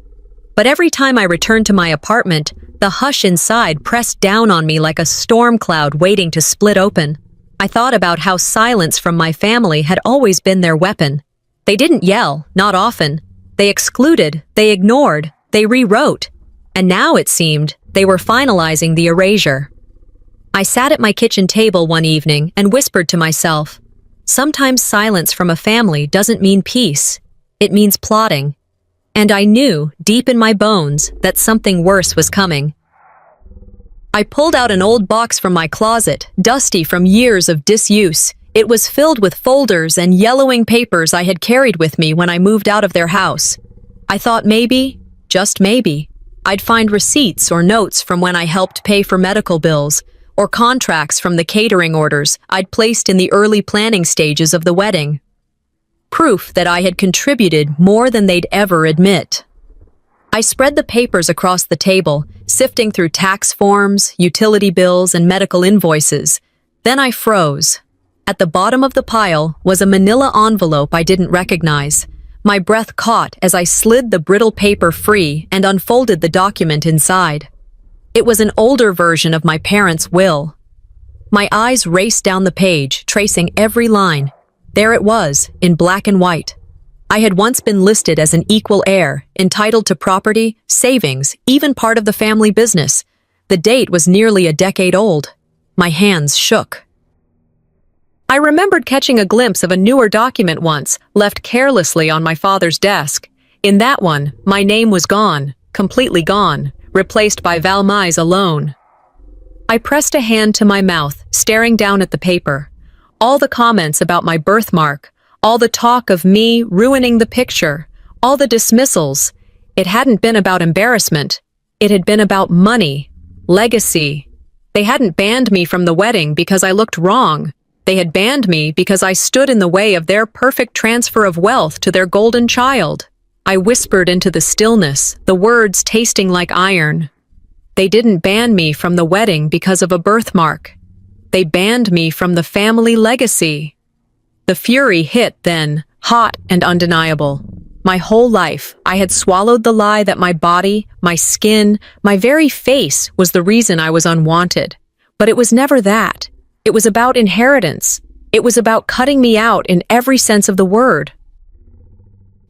But every time I returned to my apartment, the hush inside pressed down on me like a storm cloud waiting to split open. I thought about how silence from my family had always been their weapon. They didn't yell, not often. They excluded, they ignored, they rewrote. And now it seemed they were finalizing the erasure. I sat at my kitchen table one evening and whispered to myself, sometimes silence from a family doesn't mean peace. It means plotting. And I knew, deep in my bones, that something worse was coming. I pulled out an old box from my closet, dusty from years of disuse. It was filled with folders and yellowing papers I had carried with me when I moved out of their house. I thought maybe, just maybe, I'd find receipts or notes from when I helped pay for medical bills, or contracts from the catering orders I'd placed in the early planning stages of the wedding. Proof that I had contributed more than they'd ever admit. I spread the papers across the table, sifting through tax forms, utility bills, and medical invoices. Then I froze. At the bottom of the pile was a manila envelope I didn't recognize. My breath caught as I slid the brittle paper free and unfolded the document inside. It was an older version of my parents' will. My eyes raced down the page, tracing every line. There it was, in black and white. I had once been listed as an equal heir, entitled to property, savings, even part of the family business. The date was nearly a decade old. My hands shook. I remembered catching a glimpse of a newer document once, left carelessly on my father's desk. In that one, my name was gone, completely gone, replaced by Valmai's alone. I pressed a hand to my mouth, staring down at the paper. All the comments about my birthmark, all the talk of me ruining the picture, all the dismissals. It hadn't been about embarrassment. It had been about money, legacy. They hadn't banned me from the wedding because I looked wrong. They had banned me because I stood in the way of their perfect transfer of wealth to their golden child. I whispered into the stillness, the words tasting like iron. They didn't ban me from the wedding because of a birthmark. They banned me from the family legacy. The fury hit then, hot and undeniable. My whole life, I had swallowed the lie that my body, my skin, my very face was the reason I was unwanted. But it was never that. It was about inheritance. It was about cutting me out in every sense of the word.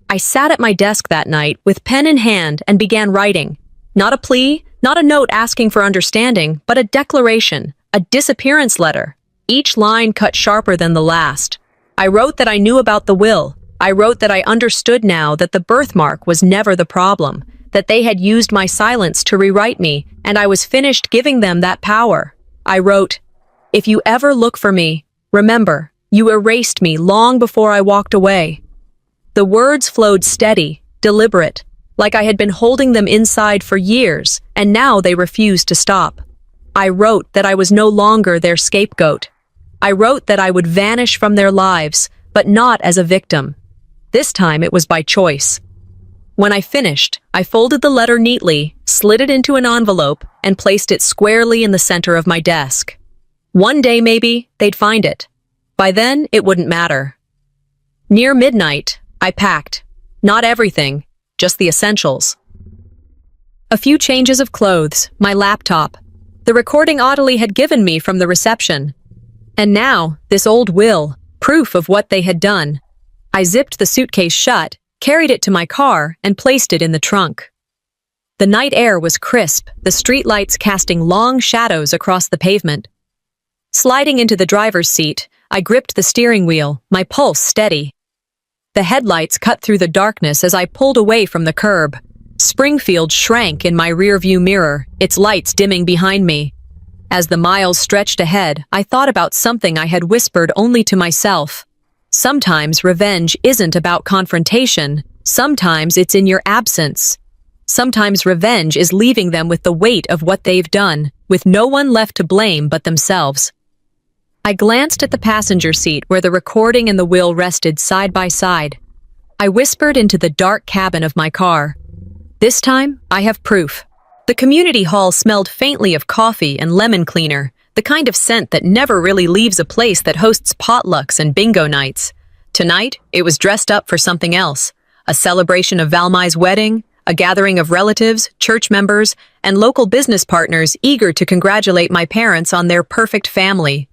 I sat at my desk that night with pen in hand and began writing. Not a plea, not a note asking for understanding, but a declaration, a disappearance letter. Each line cut sharper than the last. I wrote that I knew about the will. I wrote that I understood now that the birthmark was never the problem, that they had used my silence to rewrite me, and I was finished giving them that power. I wrote, "If you ever look for me, remember, you erased me long before I walked away." The words flowed steady, deliberate, like I had been holding them inside for years, and now they refused to stop. I wrote that I was no longer their scapegoat. I wrote that I would vanish from their lives, but not as a victim. This time it was by choice. When I finished, I folded the letter neatly, slid it into an envelope, and placed it squarely in the center of my desk. One day, maybe, they'd find it. By then, it wouldn't matter. Near midnight, I packed. Not everything, just the essentials. A few changes of clothes, my laptop, the recording Audley had given me from the reception. And now, this old will, proof of what they had done. I zipped the suitcase shut, carried it to my car, and placed it in the trunk. The night air was crisp, the streetlights casting long shadows across the pavement. Sliding into the driver's seat, I gripped the steering wheel, my pulse steady. The headlights cut through the darkness as I pulled away from the curb. Springfield shrank in my rearview mirror, its lights dimming behind me. As the miles stretched ahead, I thought about something I had whispered only to myself. Sometimes revenge isn't about confrontation. Sometimes it's in your absence. Sometimes revenge is leaving them with the weight of what they've done, with no one left to blame but themselves. I glanced at the passenger seat where the recording and the will rested side by side. I whispered into the dark cabin of my car. This time, I have proof. The community hall smelled faintly of coffee and lemon cleaner, the kind of scent that never really leaves a place that hosts potlucks and bingo nights. Tonight, it was dressed up for something else. A celebration of Valmai's wedding, a gathering of relatives, church members, and local business partners eager to congratulate my parents on their perfect family.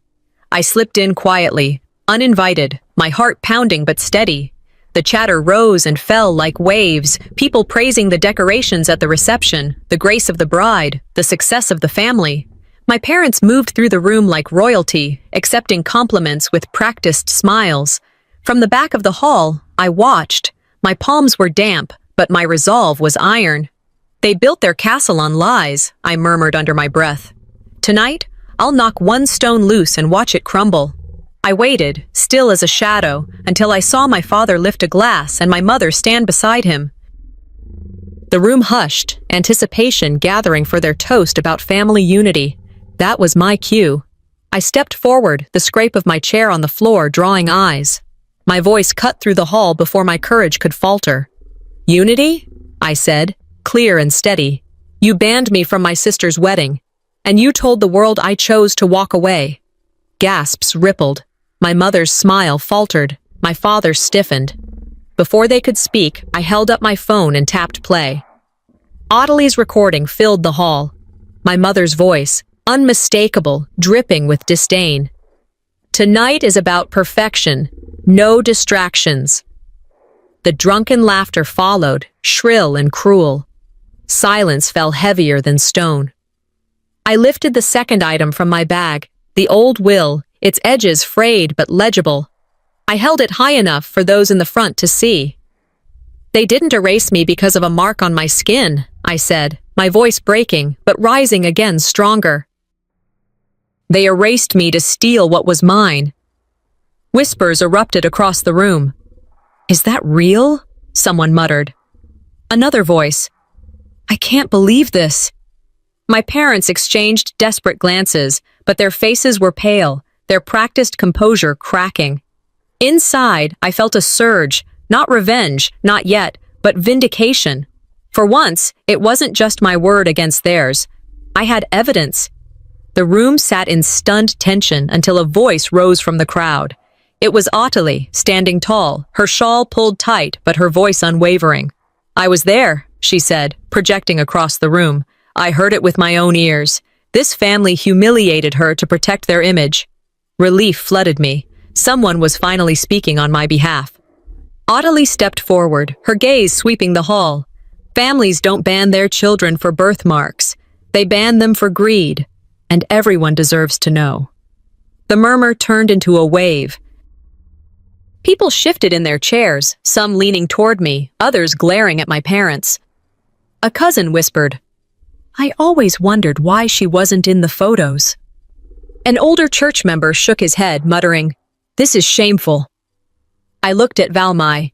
I slipped in quietly, uninvited, my heart pounding but steady. The chatter rose and fell like waves, people praising the decorations at the reception, the grace of the bride, the success of the family. My parents moved through the room like royalty, accepting compliments with practiced smiles. From the back of the hall, I watched. My palms were damp, but my resolve was iron. They built their castle on lies, I murmured under my breath. Tonight, I'll knock one stone loose and watch it crumble. I waited, still as a shadow, until I saw my father lift a glass and my mother stand beside him. The room hushed, anticipation gathering for their toast about family unity. That was my cue. I stepped forward, the scrape of my chair on the floor drawing eyes. My voice cut through the hall before my courage could falter. "Unity?" I said, clear and steady. "You banned me from my sister's wedding, and you told the world I chose to walk away." Gasps rippled. My mother's smile faltered. My father stiffened. Before they could speak, I held up my phone and tapped play. Ottilie's recording filled the hall. My mother's voice, unmistakable, dripping with disdain. "Tonight is about perfection, no distractions." The drunken laughter followed, shrill and cruel. Silence fell heavier than stone. I lifted the second item from my bag, the old will, its edges frayed but legible. I held it high enough for those in the front to see. "They didn't erase me because of a mark on my skin," I said, my voice breaking, but rising again stronger. "They erased me to steal what was mine." Whispers erupted across the room. "Is that real?" someone muttered. Another voice. "I can't believe this." My parents exchanged desperate glances, but their faces were pale, their practiced composure cracking. Inside, I felt a surge, not revenge, not yet, but vindication. For once, it wasn't just my word against theirs. I had evidence. The room sat in stunned tension until a voice rose from the crowd. It was Ottilie, standing tall, her shawl pulled tight, but her voice unwavering. "I was there," she said, projecting across the room. "I heard it with my own ears. This family humiliated her to protect their image." Relief flooded me. Someone was finally speaking on my behalf. Ottilie stepped forward, her gaze sweeping the hall. "Families don't ban their children for birthmarks. They ban them for greed, and everyone deserves to know." The murmur turned into a wave. People shifted in their chairs, some leaning toward me, others glaring at my parents. A cousin whispered, "I always wondered why she wasn't in the photos." An older church member shook his head, muttering, "This is shameful." I looked at Valmai.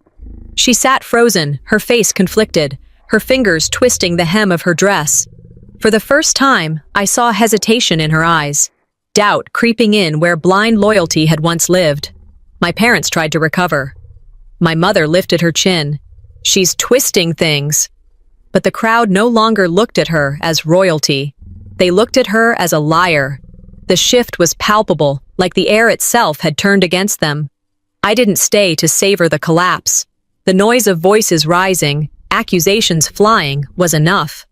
She sat frozen, her face conflicted, her fingers twisting the hem of her dress. For the first time, I saw hesitation in her eyes, doubt creeping in where blind loyalty had once lived. My parents tried to recover. My mother lifted her chin. "She's twisting things." But the crowd no longer looked at her as royalty. They looked at her as a liar. The shift was palpable, like the air itself had turned against them. I didn't stay to savor the collapse. The noise of voices rising, accusations flying, was enough.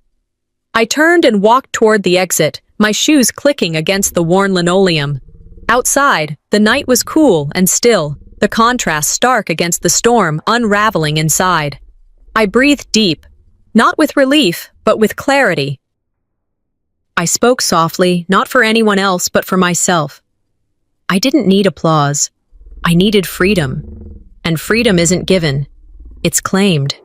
I turned and walked toward the exit, my shoes clicking against the worn linoleum. Outside, the night was cool and still, the contrast stark against the storm unraveling inside. I breathed deep, not with relief, but with clarity. I spoke softly, not for anyone else, but for myself. I didn't need applause. I needed freedom. And freedom isn't given. It's claimed.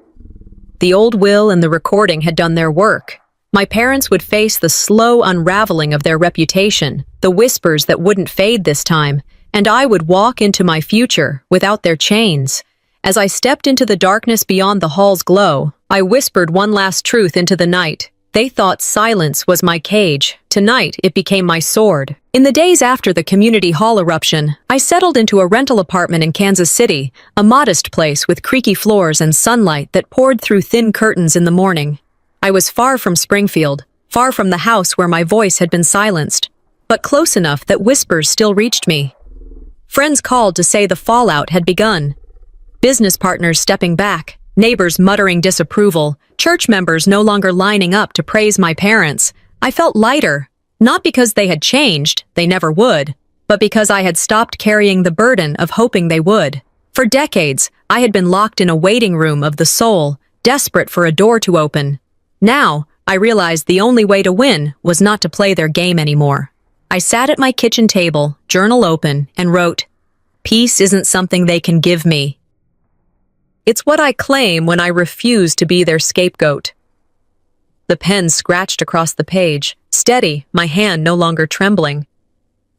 The old will and the recording had done their work. My parents would face the slow unraveling of their reputation, the whispers that wouldn't fade this time, and I would walk into my future without their chains. As I stepped into the darkness beyond the hall's glow, I whispered one last truth into the night. They thought silence was my cage. Tonight, it became my sword. In the days after the community hall eruption, I settled into a rental apartment in Kansas City, a modest place with creaky floors and sunlight that poured through thin curtains in the morning. I was far from Springfield, far from the house where my voice had been silenced, but close enough that whispers still reached me. Friends called to say the fallout had begun. Business partners stepping back, Neighbors muttering disapproval, church members no longer lining up to praise my parents. I felt lighter, not because they had changed, they never would, but because I had stopped carrying the burden of hoping they would. For decades, I had been locked in a waiting room of the soul, desperate for a door to open. Now, I realized the only way to win was not to play their game anymore. I sat at my kitchen table, journal open, and wrote, "Peace isn't something they can give me. It's what I claim when I refuse to be their scapegoat." The pen scratched across the page, steady, my hand no longer trembling.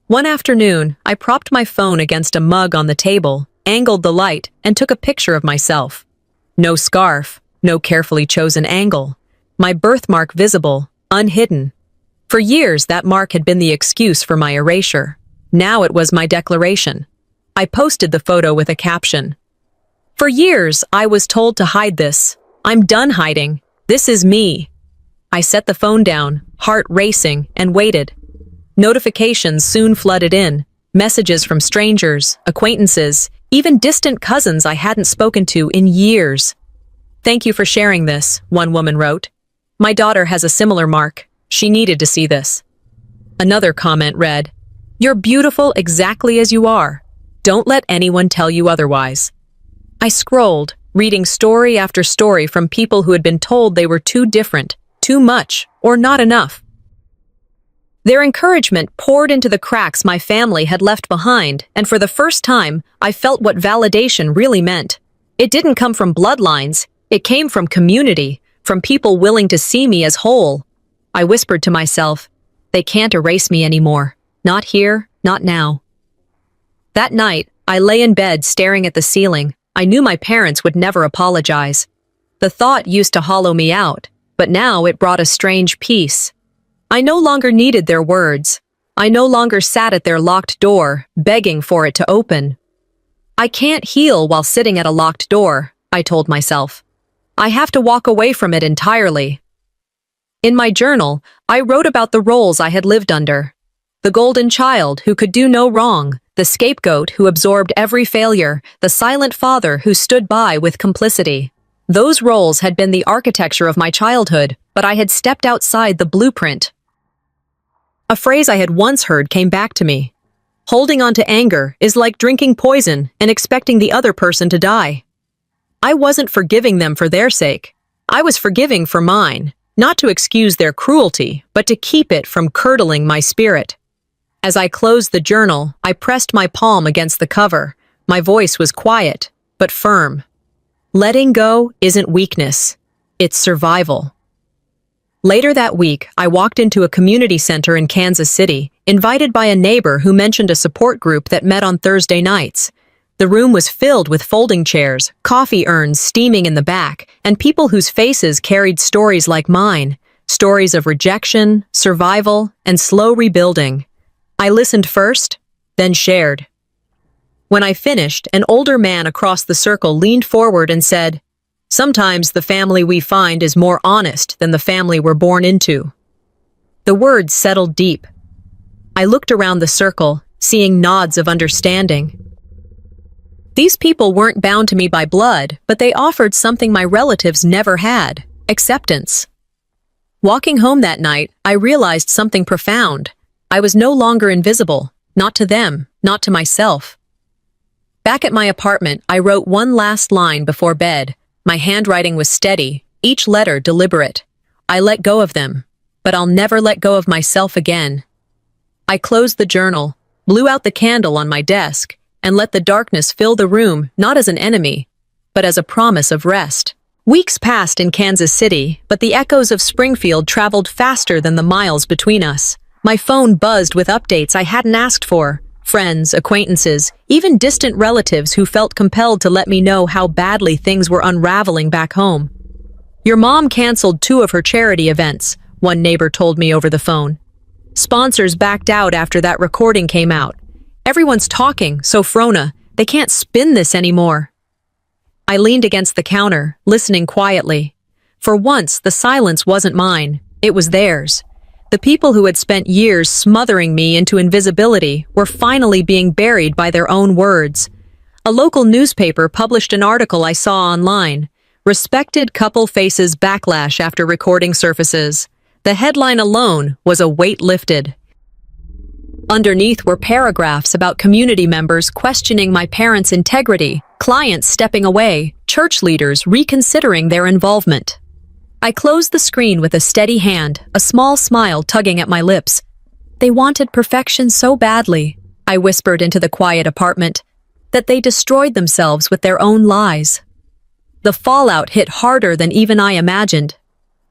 One afternoon, I propped my phone against a mug on the table, angled the light, and took a picture of myself. No scarf, no carefully chosen angle. My birthmark visible, unhidden. For years, that mark had been the excuse for my erasure. Now it was my declaration. I posted the photo with a caption. "For years, I was told to hide this. I'm done hiding. This is me." I set the phone down, heart racing, and waited. Notifications soon flooded in. Messages from strangers, acquaintances, even distant cousins I hadn't spoken to in years. "Thank you for sharing this," one woman wrote. "My daughter has a similar mark. She needed to see this." Another comment read, "You're beautiful exactly as you are. Don't let anyone tell you otherwise." I scrolled, reading story after story from people who had been told they were too different, too much, or not enough. Their encouragement poured into the cracks my family had left behind, and for the first time, I felt what validation really meant. It didn't come from bloodlines, it came from community, from people willing to see me as whole. I whispered to myself, "They can't erase me anymore. Not here, not now." That night, I lay in bed staring at the ceiling. I knew my parents would never apologize. The thought used to hollow me out, but now it brought a strange peace. I no longer needed their words. I no longer sat at their locked door, begging for it to open. "I can't heal while sitting at a locked door," I told myself. "I have to walk away from it entirely." In my journal, I wrote about the roles I had lived under. The golden child who could do no wrong, the scapegoat who absorbed every failure, the silent father who stood by with complicity. Those roles had been the architecture of my childhood, but I had stepped outside the blueprint. A phrase I had once heard came back to me. Holding on to anger is like drinking poison and expecting the other person to die. I wasn't forgiving them for their sake. I was forgiving for mine, not to excuse their cruelty, but to keep it from curdling my spirit. As I closed the journal, I pressed my palm against the cover. My voice was quiet, but firm. Letting go isn't weakness, it's survival. Later that week, I walked into a community center in Kansas City, invited by a neighbor who mentioned a support group that met on Thursday nights. The room was filled with folding chairs, coffee urns steaming in the back, and people whose faces carried stories like mine, stories of rejection, survival, and slow rebuilding. I listened first, then shared. When I finished, an older man across the circle leaned forward and said, "Sometimes the family we find is more honest than the family we're born into." The words settled deep. I looked around the circle, seeing nods of understanding. These people weren't bound to me by blood, but they offered something my relatives never had: acceptance. Walking home that night, I realized something profound. I was no longer invisible, not to them, not to myself. Back at my apartment, I wrote one last line before bed. My handwriting was steady, each letter deliberate. I let go of them, but I'll never let go of myself again. I closed the journal, blew out the candle on my desk, and let the darkness fill the room not as an enemy, but as a promise of rest. Weeks passed in Kansas City, but the echoes of Springfield traveled faster than the miles between us. My phone buzzed with updates I hadn't asked for. Friends, acquaintances, even distant relatives who felt compelled to let me know how badly things were unraveling back home. "Your mom canceled 2 of her charity events," one neighbor told me over the phone. "Sponsors backed out after that recording came out. Everyone's talking, so Frona, they can't spin this anymore." I leaned against the counter, listening quietly. For once, the silence wasn't mine, it was theirs. The people who had spent years smothering me into invisibility were finally being buried by their own words. A local newspaper published an article I saw online. Respected couple faces backlash after recording surfaces. The headline alone was a weight lifted. Underneath were paragraphs about community members questioning my parents' integrity, clients stepping away, church leaders reconsidering their involvement. I closed the screen with a steady hand, a small smile tugging at my lips. They wanted perfection so badly, I whispered into the quiet apartment, that they destroyed themselves with their own lies. The fallout hit harder than even I imagined.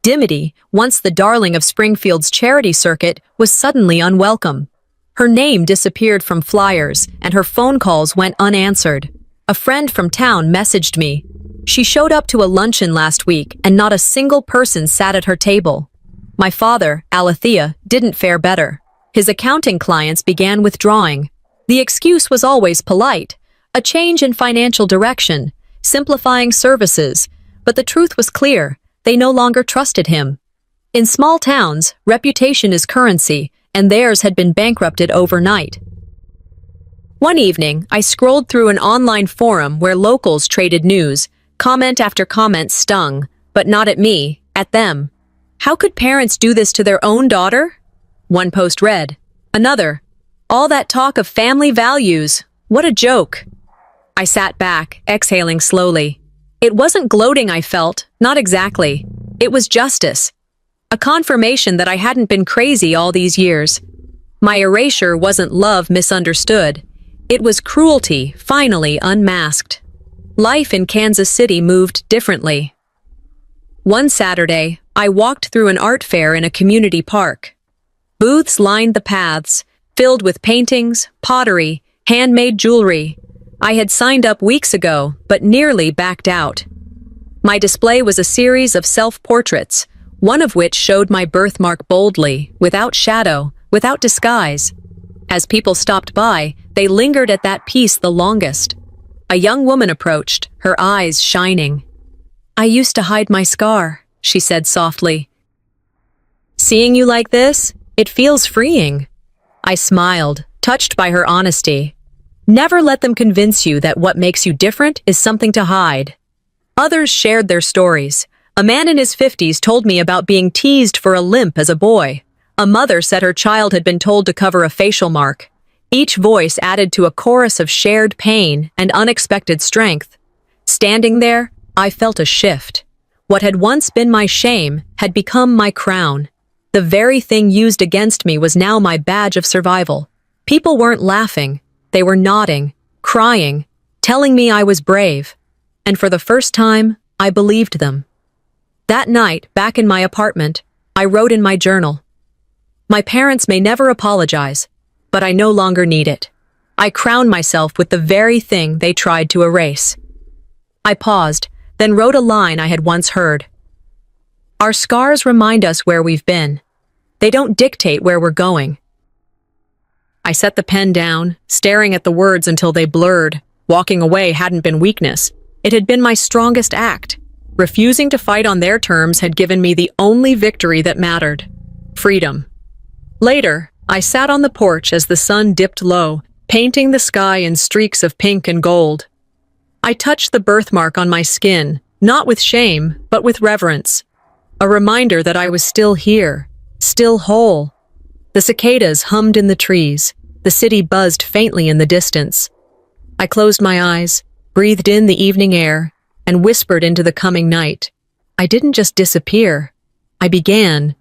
Dimity, once the darling of Springfield's charity circuit, was suddenly unwelcome. Her name disappeared from flyers, and her phone calls went unanswered. A friend from town messaged me. She showed up to a luncheon last week, and not a single person sat at her table. My father, Alethea, didn't fare better. His accounting clients began withdrawing. The excuse was always polite, a change in financial direction, simplifying services, but the truth was clear. They no longer trusted him. In small towns, reputation is currency, and theirs had been bankrupted overnight. One evening, I scrolled through an online forum where locals traded news. Comment after comment stung, but not at me, at them. How could parents do this to their own daughter? One post read. Another. All that talk of family values. What a joke. I sat back, exhaling slowly. It wasn't gloating I felt, not exactly. It was justice. A confirmation that I hadn't been crazy all these years. My erasure wasn't love misunderstood. It was cruelty, finally unmasked. Life in Kansas City moved differently. One Saturday, I walked through an art fair in a community park. Booths lined the paths, filled with paintings, pottery, handmade jewelry. I had signed up weeks ago, but nearly backed out. My display was a series of self-portraits, one of which showed my birthmark boldly, without shadow, without disguise. As people stopped by, they lingered at that piece the longest. A young woman approached, her eyes shining. I used to hide my scar, she said softly. Seeing you like this, it feels freeing. I smiled, touched by her honesty. Never let them convince you that what makes you different is something to hide. Others shared their stories. A man in his 50s told me about being teased for a limp as a boy. A mother said her child had been told to cover a facial mark. Each voice added to a chorus of shared pain and unexpected strength. Standing there, I felt a shift. What had once been my shame had become my crown. The very thing used against me was now my badge of survival. People weren't laughing. They were nodding, crying, telling me I was brave. And for the first time, I believed them. That night, back in my apartment, I wrote in my journal, "My parents may never apologize, but I no longer need it. I crown myself with the very thing they tried to erase." I paused, then wrote a line I had once heard. Our scars remind us where we've been. They don't dictate where we're going. I set the pen down, staring at the words until they blurred. Walking away hadn't been weakness. It had been my strongest act. Refusing to fight on their terms had given me the only victory that mattered. Freedom. Later, I sat on the porch as the sun dipped low, painting the sky in streaks of pink and gold. I touched the birthmark on my skin, not with shame, but with reverence. A reminder that I was still here, still whole. The cicadas hummed in the trees. The city buzzed faintly in the distance. I closed my eyes, breathed in the evening air, and whispered into the coming night. I didn't just disappear. I began